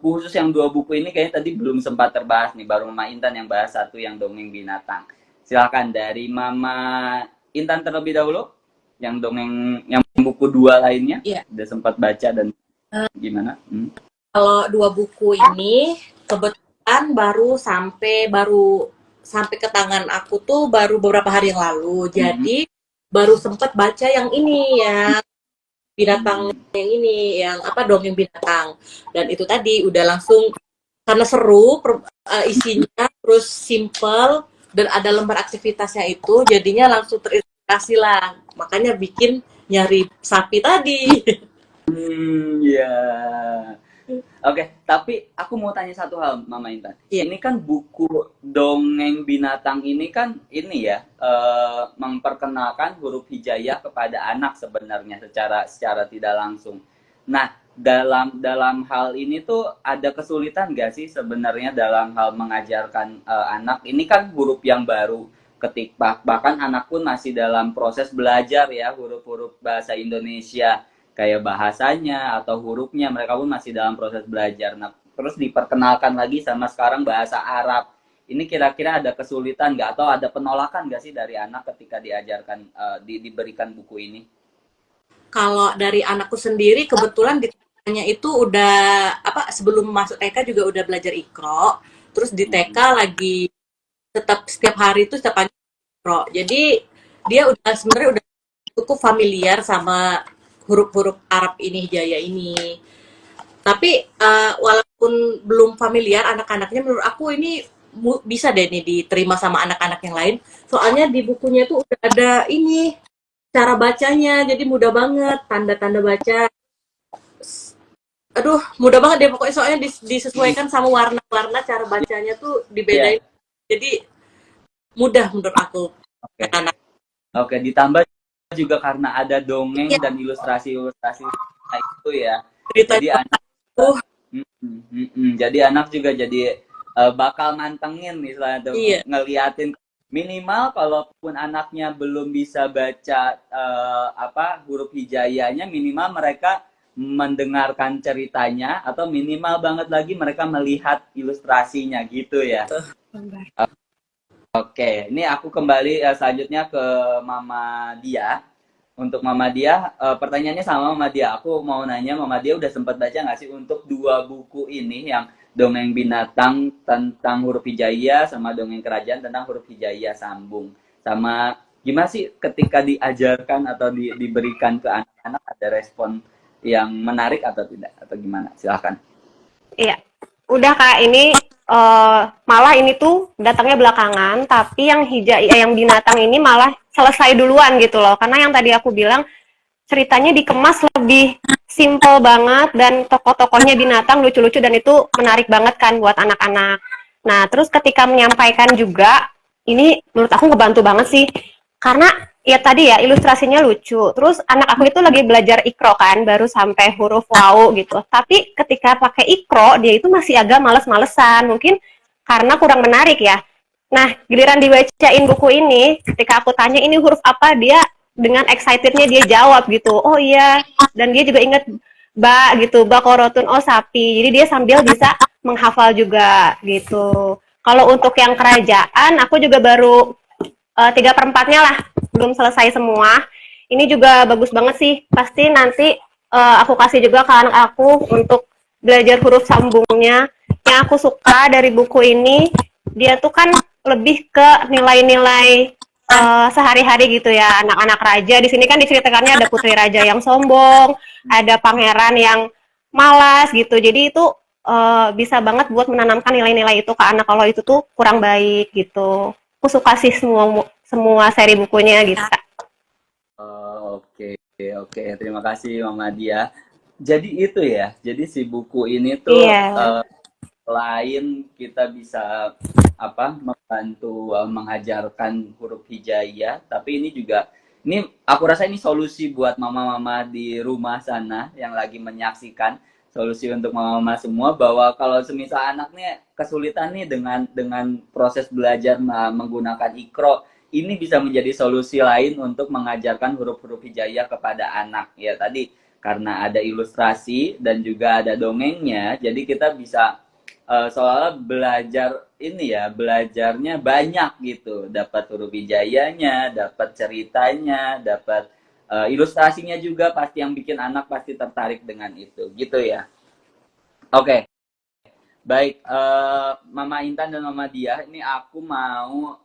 khusus yang dua buku ini kayaknya tadi belum sempat terbahas nih, baru Mama Intan yang bahas satu yang dongeng binatang. Silakan dari Mama Intan terlebih dahulu, yang buku dua lainnya. Iya. Udah sempat baca dan gimana? Kalau dua buku ini kebetulan baru sampai ke tangan aku tuh baru beberapa hari yang lalu. Jadi baru sempat baca yang ini ya, binatang yang ini, yang dongeng binatang. Dan itu tadi udah langsung, karena seru isinya, terus simple dan ada lembar aktivitasnya itu, jadinya langsung terinspirasi lah. Makanya bikin nyari sapi tadi. Ya. Oke, tapi aku mau tanya satu hal, Mama Intan. Ini kan buku dongeng binatang ini kan memperkenalkan huruf hijaiyah kepada anak sebenarnya secara tidak langsung. Nah, dalam hal ini tuh ada kesulitan nggak sih sebenarnya dalam hal mengajarkan anak? Ini kan huruf yang baru, bahkan anak pun masih dalam proses belajar ya huruf-huruf bahasa Indonesia, kayak bahasanya atau hurufnya, mereka pun masih dalam proses belajar. Nah, terus diperkenalkan lagi sama sekarang bahasa Arab. Ini kira-kira ada kesulitan nggak atau ada penolakan nggak sih dari anak ketika diajarkan diberikan buku ini? Kalau dari anakku sendiri kebetulan ditanya itu udah sebelum masuk TK juga udah belajar Iqra, terus di TK lagi tetap setiap hari itu setiap pagi Iqra. Jadi dia udah sebenarnya udah cukup familiar sama huruf-huruf Arab ini, Hijaya ini. Tapi walaupun belum familiar anak-anaknya, menurut aku ini bisa deh nih diterima sama anak-anak yang lain. Soalnya di bukunya tuh udah ada ini cara bacanya, jadi mudah banget tanda-tanda baca. Aduh, mudah banget deh pokoknya, soalnya disesuaikan sama warna-warna cara bacanya tuh dibedain. Iya. Jadi mudah menurut aku. Oke. Anak. Oke, ditambah juga karena ada dongeng Iya, dan ilustrasi-ilustrasi itu ya. cerita Jadi anak tuh. jadi anak juga jadi bakal mantengin misalnya tuh Iya. ngeliatin minimal kalaupun anaknya belum bisa baca huruf hijayanya, minimal mereka mendengarkan ceritanya atau minimal banget lagi mereka melihat ilustrasinya gitu ya. Oke, ini aku kembali selanjutnya ke Mama Dia. Untuk Mama Dia, pertanyaannya sama Mama Dia. Aku mau nanya, Mama Dia udah sempat baca nggak sih untuk 2 buku ini, yang Dongeng Binatang tentang huruf hijaiyah sama Dongeng Kerajaan tentang huruf hijaiyah sambung. Sama gimana sih ketika diajarkan atau diberikan ke anak-anak, ada respon yang menarik atau tidak? Atau gimana? Silahkan. Iya, udah Kak, ini malah ini tuh datangnya belakangan, tapi yang yang binatang ini malah selesai duluan gitu loh. Karena yang tadi aku bilang ceritanya dikemas lebih simple banget dan tokoh-tokohnya binatang lucu-lucu dan itu menarik banget kan buat anak-anak. Nah, terus ketika menyampaikan juga ini menurut aku ngebantu banget sih. Karena ya tadi ya ilustrasinya lucu. Terus anak aku itu lagi belajar ikro kan, baru sampai huruf wau gitu. Tapi ketika pakai ikro, dia itu masih agak males-malesan. Mungkin karena kurang menarik ya. Nah, giliran dibacain buku ini, ketika aku tanya ini huruf apa, dia dengan excitednya dia jawab gitu. Oh iya, dan dia juga inget ba gitu, bakorotun, oh sapi. Jadi dia sambil bisa menghafal juga gitu. Kalau untuk yang kerajaan, aku juga baru 3/4-nya lah, belum selesai semua. Ini juga bagus banget sih. Pasti nanti aku kasih juga ke anak aku untuk belajar huruf sambungnya. Yang aku suka dari buku ini, dia tuh kan lebih ke nilai-nilai sehari-hari gitu ya. Anak-anak raja di sini kan diceritakannya ada putri raja yang sombong, ada pangeran yang malas gitu. Jadi itu bisa banget buat menanamkan nilai-nilai itu ke anak kalau itu tuh kurang baik gitu. Aku suka sih semua seri bukunya gitu Kak. Oke, oke. Terima kasih Mama Dia. Jadi itu ya, jadi si buku ini tuh Iya. selain kita bisa membantu mengajarkan huruf hijaiyah, tapi ini juga aku rasa ini solusi buat mama-mama di rumah sana yang lagi menyaksikan, solusi untuk mama-mama semua, bahwa kalau semisal anaknya kesulitan nih dengan proses belajar menggunakan ikro, ini bisa menjadi solusi lain untuk mengajarkan huruf-huruf hijaiyah kepada anak ya. Tadi karena ada ilustrasi dan juga ada dongengnya, jadi kita bisa soalnya belajarnya banyak gitu, dapat huruf hijaiyahnya, dapat ceritanya, dapat ilustrasinya juga, pasti yang bikin anak pasti tertarik dengan itu gitu ya. Oke, baik, Mama Intan dan Mama Dia, ini aku mau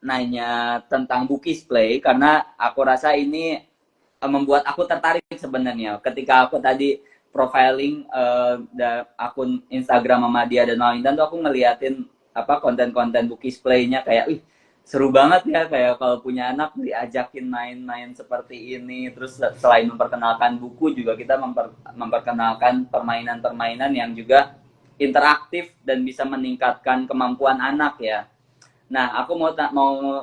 nanya tentang Bukis Play karena aku rasa ini membuat aku tertarik sebenarnya. Ketika aku tadi profiling akun Instagram Mama Dia dan Mama Intan tuh, aku ngeliatin konten-konten Bukis Play-nya, kayak seru banget ya, kayak kalau punya anak diajakin main-main seperti ini. Terus selain memperkenalkan buku, juga kita memperkenalkan permainan-permainan yang juga interaktif dan bisa meningkatkan kemampuan anak ya. Nah, aku mau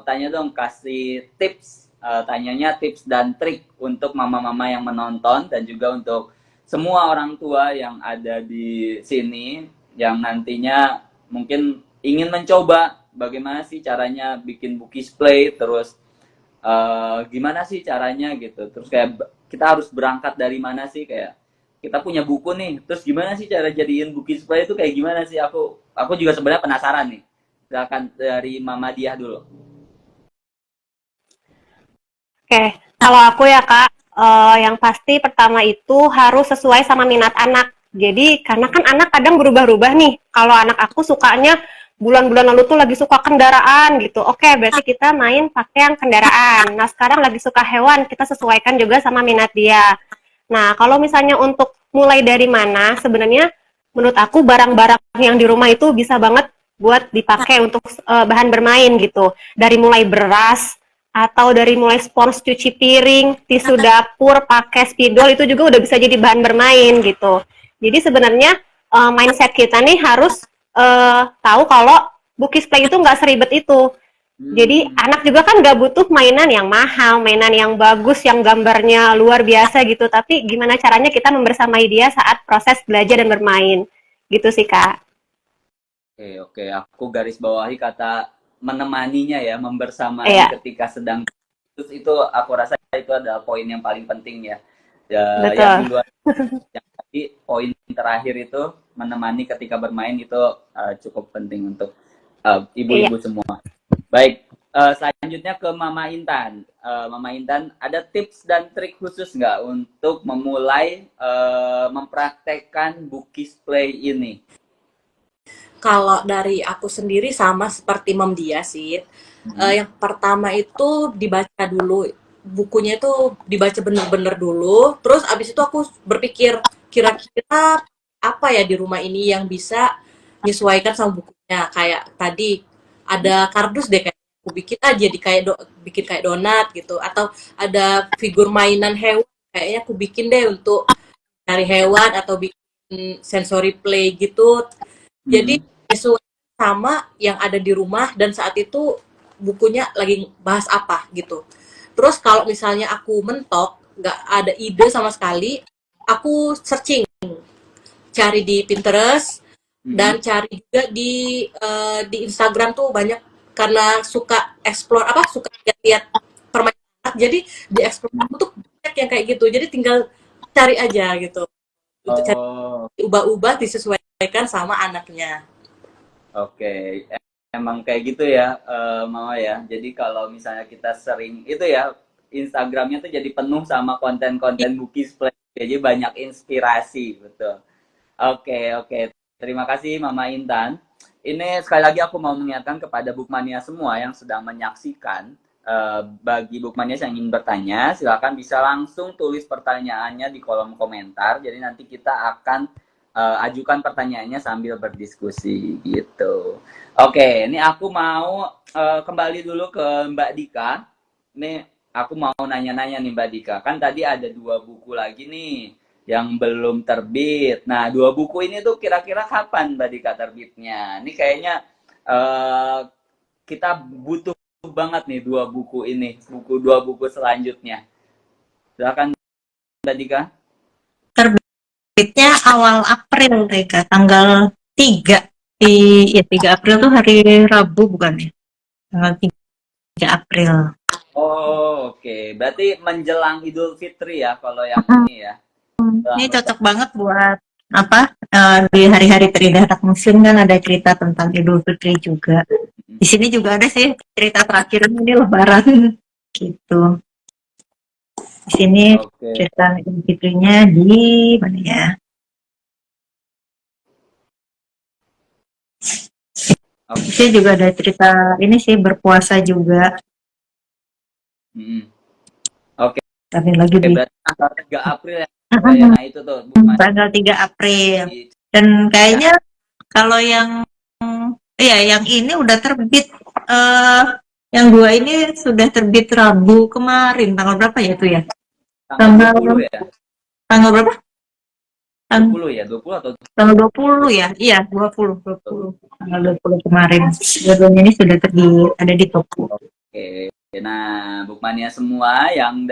tanya dong, kasih tips, tanyanya tips dan trik untuk mama-mama yang menonton dan juga untuk semua orang tua yang ada di sini yang nantinya mungkin ingin mencoba bagaimana sih caranya bikin Bukis Play, terus gimana sih caranya gitu. Terus kayak kita harus berangkat dari mana sih, kayak kita punya buku nih, terus gimana sih cara jadiin Bukis Play itu kayak gimana sih? Aku juga sebenarnya penasaran nih. Silakan dari Mama Dia dulu. Oke, kalau aku ya Kak, yang pasti pertama itu harus sesuai sama minat anak. Jadi karena kan anak kadang berubah-ubah nih. Kalau anak aku sukanya bulan-bulan lalu tuh lagi suka kendaraan gitu. Oke, berarti kita main pakai yang kendaraan. Nah, sekarang lagi suka hewan, kita sesuaikan juga sama minat dia. Nah, kalau misalnya untuk mulai dari mana, sebenarnya menurut aku barang-barang yang di rumah itu bisa banget buat dipakai untuk bahan bermain gitu. Dari mulai beras, atau dari mulai spons cuci piring, tisu dapur, pakai spidol, itu juga udah bisa jadi bahan bermain gitu. Jadi sebenarnya mindset kita nih harus tahu kalau Bukis Play itu nggak seribet itu. Jadi anak juga kan nggak butuh mainan yang mahal, mainan yang bagus, yang gambarnya luar biasa gitu. Tapi gimana caranya kita membersamai dia saat proses belajar dan bermain. Gitu sih, Kak. Oke, aku garis bawahi kata menemaninya ya, membersamai Iya, ketika sedang terus itu aku rasa itu adalah poin yang paling penting ya. Yang di betul. luar yang tadi poin terakhir itu menemani ketika bermain itu cukup penting untuk Iya. ibu-ibu semua. Baik, selanjutnya ke Mama Intan. Mama Intan, ada tips dan trik khusus nggak untuk memulai mempraktekkan Bukis Play ini? Kalau dari aku sendiri sama seperti Mem Dia sih. Yang pertama itu dibaca dulu. Bukunya itu dibaca bener-bener dulu. Terus abis itu aku berpikir kira-kira apa ya di rumah ini yang bisa menyesuaikan sama bukunya. Kayak tadi ada kardus deh kayak aku bikin aja di kayak bikin kayak donat gitu. Atau ada figur mainan hewan kayaknya aku bikin deh untuk cari hewan atau bikin sensory play gitu. Jadi sesuai sama yang ada di rumah dan saat itu bukunya lagi bahas apa gitu. Terus kalau misalnya aku mentok, nggak ada ide sama sekali, aku searching, cari di Pinterest dan cari juga di Instagram tuh banyak karena suka explore apa suka lihat-lihat permainan anak, jadi di explore aku tuh banyak yang kayak gitu. Jadi tinggal cari aja gitu. Untuk cari Oh, ubah-ubah disesuaikan sama anaknya. oke. Emang kayak gitu ya, Mama ya. Jadi kalau misalnya kita sering itu ya, Instagramnya tuh jadi penuh sama konten-konten Bukis Play. Jadi banyak inspirasi, betul. Oke, oke. Terima kasih Mama Intan. Ini sekali lagi aku mau mengingatkan kepada Bookmania semua yang sedang menyaksikan. Bagi Bookmania yang ingin bertanya, silakan bisa langsung tulis pertanyaannya di kolom komentar. Jadi nanti kita akan ajukan pertanyaannya sambil berdiskusi gitu. Oke, ini aku mau kembali dulu ke Mbak Dika. Nih aku mau nanya-nanya nih Mbak Dika. Kan tadi ada 2 buku lagi nih yang belum terbit. Nah, 2 buku ini tuh kira-kira kapan Mbak Dika terbitnya? Ini kayaknya kita butuh banget nih 2 buku ini, 2 buku selanjutnya. Silakan Mbak Dika. Terbitnya awal April deh Kak, tanggal 3 3 April tuh hari Rabu bukan ya? Tanggal 3 April. Oh, oke. Berarti menjelang Idul Fitri ya kalau yang ini ya. Ini cocok banget buat apa? Di hari-hari terindah anak muslim kan ada cerita tentang Idul Fitri juga. Di sini juga ada sih cerita terakhir ini Lebaran gitu. Di sini Oke. cerita Idul Fitrinya di mana ya? Di sini juga ada cerita ini sih berpuasa juga. Oke. Tapi lagi di Berarti tanggal 3 April ya. Nah, itu tuh bukan tanggal 3 April. Dan kayaknya kalau yang yang ini udah terbit yang 2 ini sudah terbit Rabu kemarin. Tanggal berapa ya itu ya? tanggal 20 ya. Tanggal berapa? 20 ya, 20 atau Tanggal 20 ya? Iya, 20. Tanggal 20 kemarin. Dua-duanya ini sudah terbit, ada di toko. Oke. Nah, Bukmania semua yang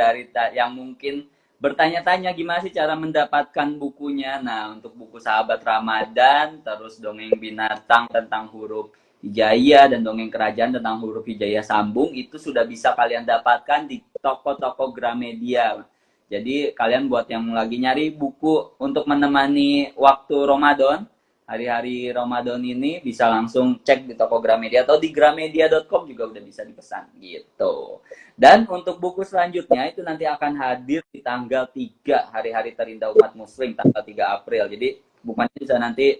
yang mungkin bertanya-tanya gimana sih cara mendapatkan bukunya. Nah, untuk buku Sahabat Ramadan, terus Dongeng Binatang tentang huruf hijaiyah dan Dongeng Kerajaan tentang huruf hijaiyah sambung itu sudah bisa kalian dapatkan di toko-toko Gramedia. Jadi kalian buat yang lagi nyari buku untuk menemani waktu Ramadan, hari-hari Ramadan ini bisa langsung cek di toko Gramedia atau di gramedia.com juga udah bisa dipesan gitu. Dan untuk buku selanjutnya itu nanti akan hadir di tanggal 3 hari-hari terindah umat muslim tanggal 3 April. Jadi bukunya bisa nanti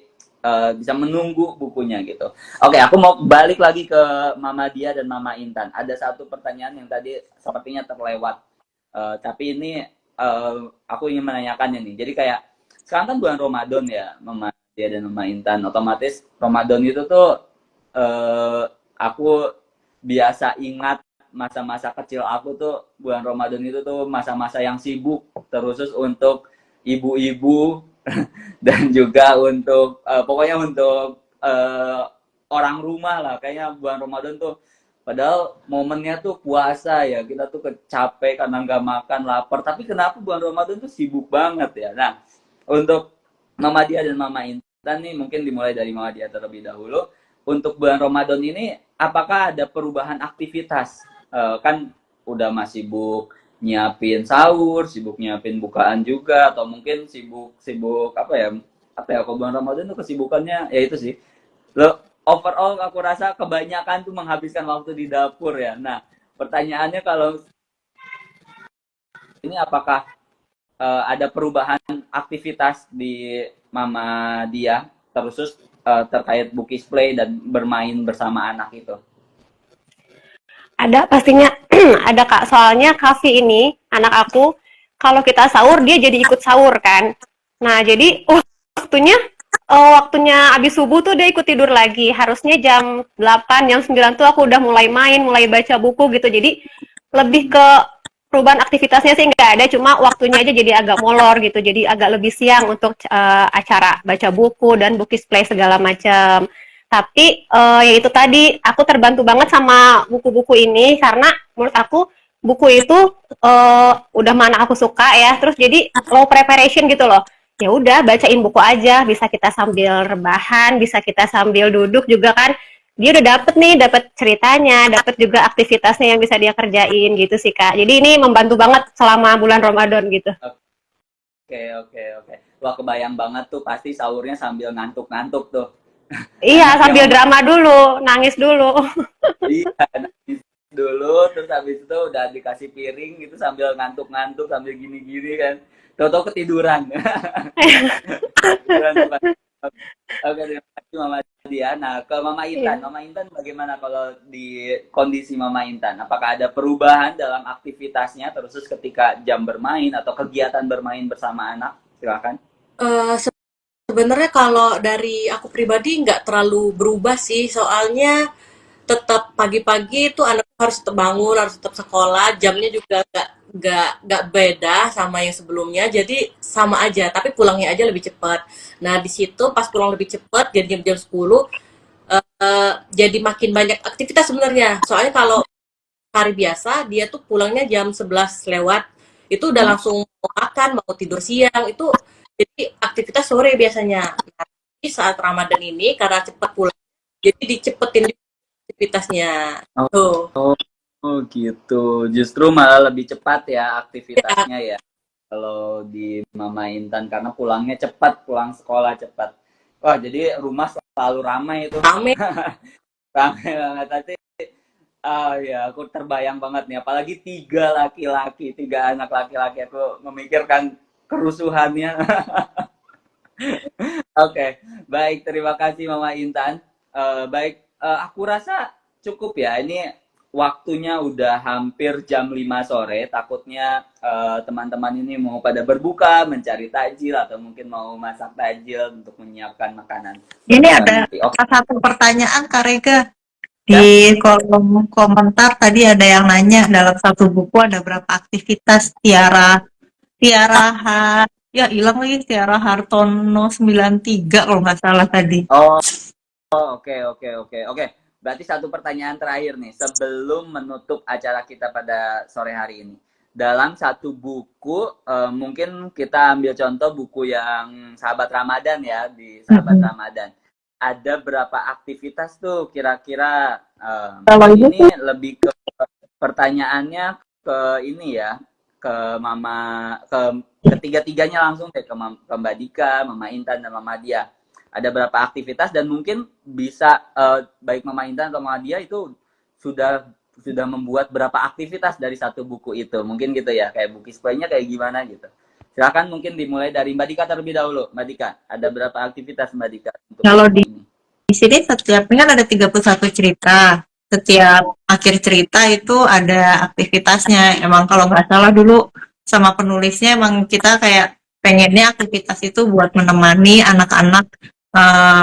bisa menunggu bukunya gitu. Oke, aku mau balik lagi ke Mama Dia dan Mama Intan. Ada satu pertanyaan yang tadi sepertinya terlewat. Tapi ini aku ingin menanyakannya nih. Jadi kayak sekarang kan bulan Ramadan ya, Mama Dia dan Mama Intan. Otomatis Ramadan itu tuh aku biasa ingat masa-masa kecil aku tuh bulan Ramadan itu tuh masa-masa yang sibuk terus untuk ibu-ibu dan juga untuk pokoknya untuk orang rumah lah. Kayaknya bulan Ramadan tuh padahal momennya tuh puasa ya, kita tuh capek karena nggak makan, lapar, tapi kenapa bulan Ramadan tuh sibuk banget ya. Nah, untuk Mama Dia dan Mama Intan nih, mungkin dimulai dari Mama Dia terlebih dahulu. Untuk bulan Ramadan ini apakah ada perubahan aktivitas? Kan udah masih sibuk nyiapin sahur, sibuk nyiapin bukaan juga, atau mungkin sibuk apa ya kalau bulan Ramadan tuh kesibukannya ya itu sih. Lo overall aku rasa kebanyakan tuh menghabiskan waktu di dapur ya. Nah, pertanyaannya kalau ini apakah ada perubahan aktivitas di Mama Dia terus terkait bookies play dan bermain bersama anak itu? Ada pastinya ada Kak. Soalnya Kavi ini anak aku kalau kita sahur dia jadi ikut sahur kan. Nah, jadi waktunya abis subuh tuh dia ikut tidur lagi. Harusnya jam 8, jam 9 tuh aku udah mulai main, mulai baca buku gitu. Jadi lebih ke perubahan aktivitasnya sih nggak ada, cuma waktunya aja jadi agak molor gitu. Jadi agak lebih siang untuk acara baca buku dan bookies play segala macam. Tapi ya itu tadi, aku terbantu banget sama buku-buku ini karena menurut aku buku itu udah mana aku suka ya. Terus jadi low preparation gitu loh. Ya udah bacain buku aja, bisa kita sambil rebahan, bisa kita sambil duduk juga kan. Dia udah dapat ceritanya, dapat juga aktivitasnya yang bisa dia kerjain gitu sih Kak. Jadi ini membantu banget selama bulan Ramadan gitu. Oke. Wah, kebayang banget tuh pasti sahurnya sambil ngantuk-ngantuk tuh. Iya, sambil drama dulu, nangis dulu. Iya, nangis dulu, terus habis itu udah dikasih piring gitu sambil ngantuk-ngantuk, sambil gini-gini kan. Tahu-tahu ketiduran. Oke, terima kasih Mama Dia. Nah, ke Mama Intan. Iya. Mama Intan bagaimana kalau di kondisi Mama Intan? Apakah ada perubahan dalam aktivitasnya terus ketika jam bermain atau kegiatan bermain bersama anak? Silakan. Eh, Sebenarnya kalau dari aku pribadi nggak terlalu berubah sih, soalnya tetap pagi-pagi itu anak harus tetap bangun, harus tetap sekolah, jamnya juga nggak beda sama yang sebelumnya, jadi sama aja, tapi pulangnya aja lebih cepat. Nah, di situ pas pulang lebih cepat, jadi jam-jam 10, jadi makin banyak aktivitas sebenarnya. Soalnya kalau hari biasa, dia tuh pulangnya jam 11 lewat, itu udah langsung mau makan, mau tidur siang, itu jadi aktivitas sore biasanya. Nah, tapi saat Ramadan ini, karena cepat pulang, jadi dicepetin juga aktivitasnya. Tuh. Oh gitu, justru malah lebih cepat ya aktivitasnya ya. Kalau di Mama Intan karena pulangnya cepat, pulang sekolah cepat. Wah, jadi rumah selalu ramai itu. Rame. Ramai banget tadi. Ya, aku terbayang banget nih. Apalagi 3 laki-laki, 3 anak laki-laki. Aku memikirkan kerusuhannya. Oke, baik. Terima kasih Mama Intan. Baik, aku rasa cukup ya. Ini waktunya udah hampir jam 5 sore. Takutnya teman-teman ini mau pada berbuka, mencari takjil, atau mungkin mau masak takjil untuk menyiapkan makanan. Ini ada Nanti. Oke. satu pertanyaan Kak Rega. Di kolom komentar tadi ada yang nanya dalam satu buku ada berapa aktivitas. Tiara hilang lagi, Tiara Hartono 93 kalau nggak salah tadi. Oke. Berarti satu pertanyaan terakhir nih sebelum menutup acara kita pada sore hari ini. Dalam satu buku, mungkin kita ambil contoh buku yang Sahabat Ramadan ya, di Sahabat Ramadan. Ada berapa aktivitas tuh kira-kira? Ini lebih ke pertanyaannya ke ini ya, ke ketiga-tiganya langsung deh, ke Mbak Dika, Mama Intan, dan Mama Dia. Ada berapa aktivitas dan mungkin bisa baik Mama Intan atau Mama Dia itu sudah membuat berapa aktivitas dari satu buku itu, mungkin gitu ya, kayak bookies play-nya kayak gimana gitu. Silakan mungkin dimulai dari Mbak Dika terlebih dahulu. Mbak Dika, ada berapa aktivitas Mbak Dika untuk Kalau buku ini? di sini setiap ini kan ada 31 cerita. Setiap akhir cerita itu ada aktivitasnya. Emang kalau nggak salah dulu sama penulisnya emang kita kayak pengennya aktivitas itu buat menemani anak-anak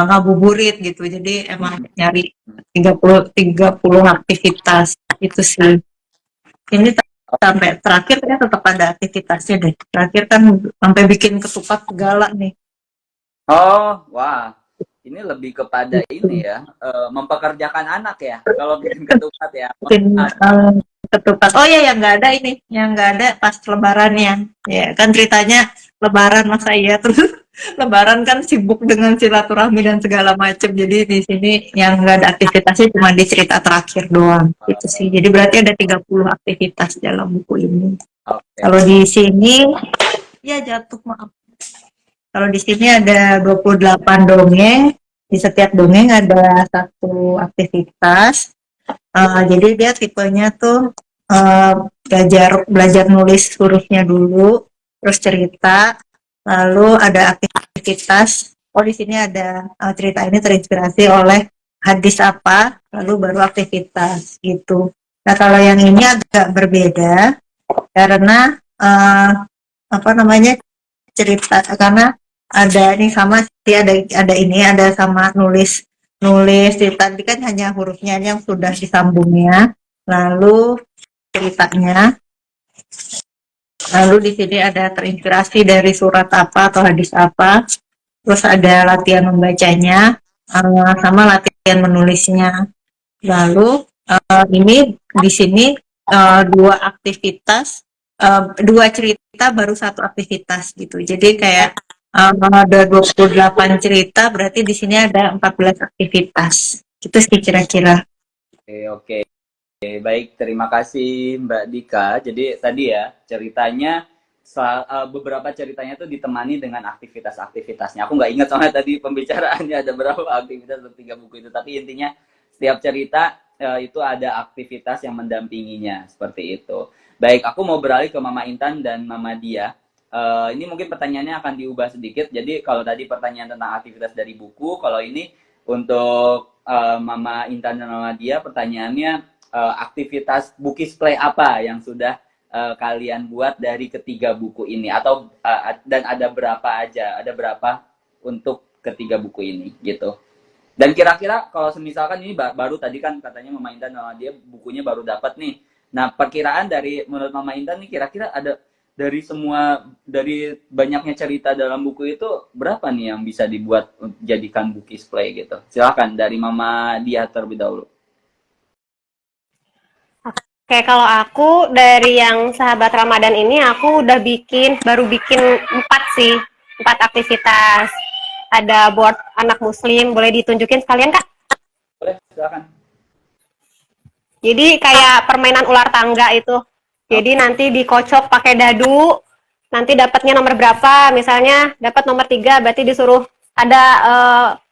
ngabuburit gitu. Jadi emang nyari 30 aktivitas itu sih. Ini sampai terakhir kan tetap ada aktivitasnya deh. Terakhir kan sampai bikin ketupat segala nih. Oh, wah. Ini lebih kepada ini ya, mempekerjakan anak ya. Kalau bikin ketupat ya. Bikin ketupat. Oh ya, yang nggak ada ini, yang nggak ada pas lebarannya. Ya kan ceritanya lebaran masa iya terus lebaran kan sibuk dengan silaturahmi dan segala macam. Jadi di sini yang nggak ada aktivitasnya cuma di cerita terakhir doang. Itu sih. Jadi berarti ada 30 aktivitas dalam buku ini. Oke. Kalau di sini ya jatuh maaf. Kalau di sini ada 28 dongeng. Di setiap dongeng ada satu aktivitas. Jadi dia tipenya tuh belajar nulis hurufnya dulu, terus cerita, lalu ada aktivitas. Oh di sini ada cerita ini terinspirasi oleh hadis apa, lalu baru aktivitas gitu. Nah kalau yang ini agak berbeda karena apa namanya cerita karena ada ini sama sih ada sama nulis tadi kan hanya hurufnya yang sudah disambungnya lalu ceritanya lalu di sini ada terinspirasi dari surat apa atau hadis apa terus ada latihan membacanya sama latihan menulisnya lalu ini di sini dua aktivitas dua cerita baru satu aktivitas gitu jadi kayak ada 28 cerita berarti di sini ada 14 aktivitas gitu sih kira-kira. Oke. Baik, terima kasih Mbak Dika. Jadi tadi ya ceritanya beberapa ceritanya tuh ditemani dengan aktivitas-aktivitasnya. Aku nggak ingat soalnya tadi pembicaraannya ada berapa aktivitas untuk 3 buku itu. Tapi intinya setiap cerita itu ada aktivitas yang mendampinginya seperti itu. Baik, aku mau beralih ke Mama Intan dan Mama Dia. Ini mungkin pertanyaannya akan diubah sedikit. Jadi kalau tadi pertanyaan tentang aktivitas dari buku, kalau ini untuk Mama Intan dan Mama Dia pertanyaannya aktivitas Bukis Play apa yang sudah kalian buat dari ketiga buku ini atau dan ada berapa aja, ada berapa untuk ketiga buku ini gitu. Dan kira-kira kalau misalkan ini baru tadi kan katanya Mama Intan sama dia bukunya baru dapat nih. Nah, perkiraan dari menurut Mama Intan nih kira-kira ada dari banyaknya cerita dalam buku itu berapa nih yang bisa dibuat jadikan Bukis Play gitu. Silakan dari Mama Dia terlebih dahulu. Oke, kalau aku dari yang Sahabat Ramadan ini aku udah baru bikin 4 aktivitas. Ada board anak muslim, boleh ditunjukin sekalian Kak? Boleh, silakan. Jadi kayak permainan ular tangga itu. Jadi nanti dikocok pakai dadu, nanti dapatnya nomor berapa, misalnya dapat nomor 3, berarti disuruh ada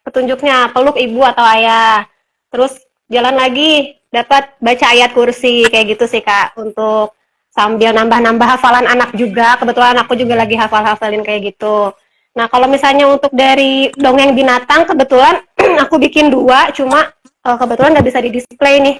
petunjuknya, peluk ibu atau ayah. Terus jalan lagi, dapat baca ayat kursi, kayak gitu sih Kak, untuk sambil nambah-nambah hafalan anak juga, kebetulan aku juga lagi hafalin kayak gitu. Nah kalau misalnya untuk dari dongeng binatang, kebetulan aku bikin 2, cuma kebetulan nggak bisa di display nih.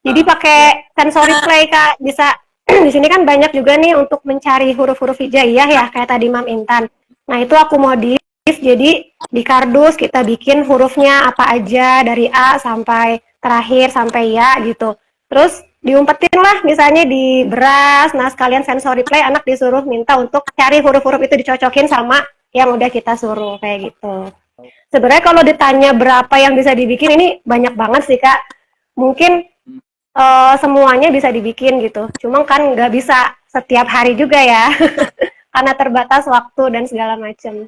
Jadi pakai sensory play Kak, bisa di sini kan banyak juga nih untuk mencari huruf-huruf hijaiyah ya, kayak tadi Mam Intan. Nah itu aku modif, jadi di kardus kita bikin hurufnya apa aja dari A sampai terakhir sampai ya gitu. Terus diumpetin lah misalnya di beras, nah sekalian sensory play anak disuruh minta untuk cari huruf-huruf itu dicocokin sama yang udah kita suruh kayak gitu. Sebenarnya kalau ditanya berapa yang bisa dibikin ini banyak banget sih Kak. Mungkin semuanya bisa dibikin gitu. Cuma kan nggak bisa setiap hari juga ya, karena terbatas waktu dan segala macam.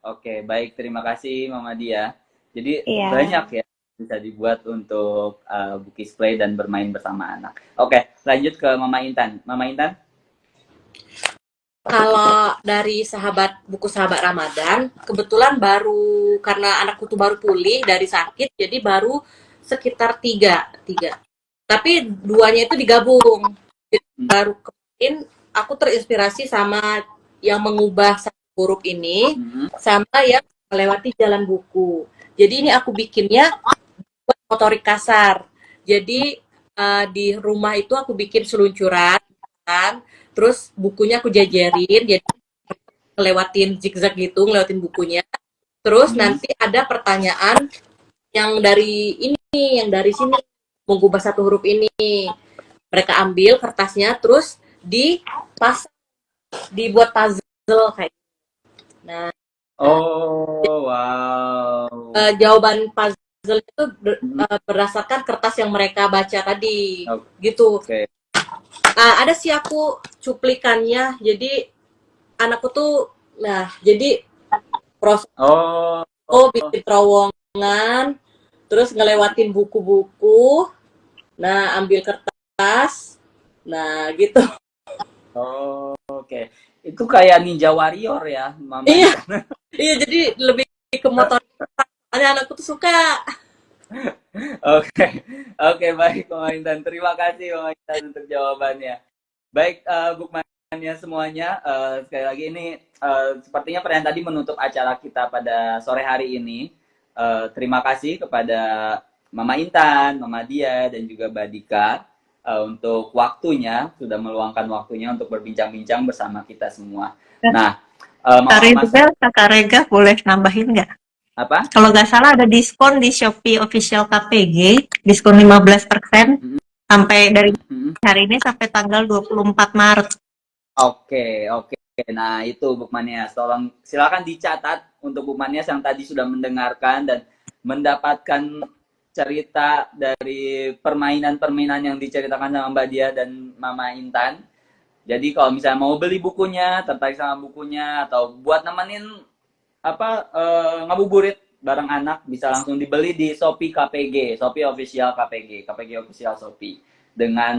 Oke, baik. Terima kasih Mama Dia. Jadi Iya. banyak ya bisa dibuat untuk Bukis Play dan bermain bersama anak. Oke, lanjut ke Mama Intan. Mama Intan? Kalau dari buku Sahabat Ramadan, kebetulan baru karena anakku tuh baru pulih dari sakit, jadi baru sekitar tiga. Tapi 2-nya itu digabung. Jadi baru kemarin aku terinspirasi sama yang mengubah satu huruf ini Mhm. sama yang melewati jalan buku. Jadi ini aku bikinnya buat motorik kasar. Jadi di rumah itu aku bikin seluncuran, kan? Terus bukunya aku jajarin, jadi ngelewatin zigzag gitu, ngelewatin bukunya. Terus Mhm. nanti ada pertanyaan yang dari ini, yang dari sini, mengubah satu huruf ini. Mereka ambil kertasnya, terus dipasang, dibuat puzzle kayak. Nah, Oh, wow. jawaban puzzle itu Mhm. berdasarkan kertas yang mereka baca tadi, Oke. gitu. Ada sih aku cuplikannya. Jadi anakku tuh, nah jadi proses Oh. bikin terowongan, terus ngelewatin buku-buku, nah ambil kertas, nah gitu. Oh, oke. Itu kayak Ninja Warrior ya, Mama Iya, Intan. iya jadi lebih ke motor. Soalnya anakku tuh suka. Oke, oke, baik Mama Intan. Terima kasih Mama Intan untuk jawabannya. Baik, Bukmania semuanya, sekali lagi ini sepertinya pertanyaan tadi menutup acara kita pada sore hari ini. Terima kasih kepada Mama Intan, Mama Dia, dan juga Mbak Dika untuk waktunya, sudah meluangkan waktunya untuk berbincang-bincang bersama kita semua. Nah, Kak Mama Mas, Rega, Kakak Rega boleh nambahin nggak? apa? Kalau nggak salah ada diskon di Shopee Official KPG, diskon 15% Mm, sampai dari mm, mm. hari ini sampai tanggal 24 Maret. Oke, oke. Nah, itu Bukmanias. Tolong silakan dicatat untuk Bukmanias yang tadi sudah mendengarkan dan mendapatkan cerita dari permainan-permainan yang diceritakan sama Mbak Dia dan Mama Intan. Jadi kalau misalnya mau beli bukunya, tertarik sama bukunya atau buat nemenin ngabuburit bareng anak bisa langsung dibeli di Shopee KPG, Shopee Official KPG, KPG Official Shopee dengan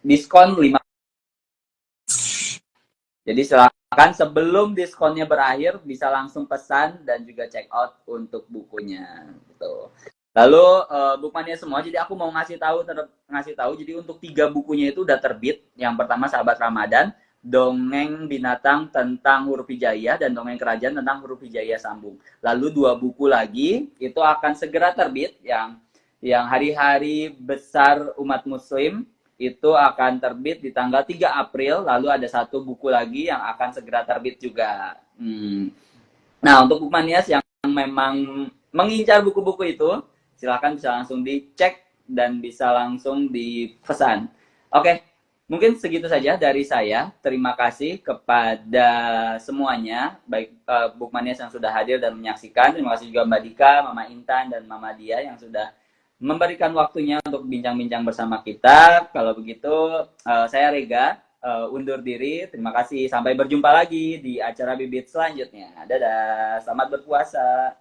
diskon 5. Jadi silakan sebelum diskonnya berakhir bisa langsung pesan dan juga check out untuk bukunya gitu. Lalu Bukmania semua, jadi aku mau ngasih tahu jadi untuk 3 bukunya itu udah terbit. Yang pertama Sahabat Ramadan, Dongeng Binatang tentang Huruf Hijaiyah dan Dongeng Kerajaan tentang Huruf Hijaiyah Sambung. Lalu 2 buku lagi itu akan segera terbit yang hari-hari besar umat muslim itu akan terbit di tanggal 3 April, lalu ada 1 buku lagi yang akan segera terbit juga. Nah, untuk Bukmanias yang memang mengincar buku-buku itu, silakan bisa langsung dicek dan bisa langsung dipesan. Oke, mungkin segitu saja dari saya. Terima kasih kepada semuanya, baik Bukmanias yang sudah hadir dan menyaksikan. Terima kasih juga Mbak Dika, Mama Intan, dan Mama Dia yang sudah memberikan waktunya untuk bincang-bincang bersama kita. Kalau begitu, saya Rega undur diri. Terima kasih. Sampai berjumpa lagi di acara Bibit selanjutnya. Dadah. Selamat berpuasa.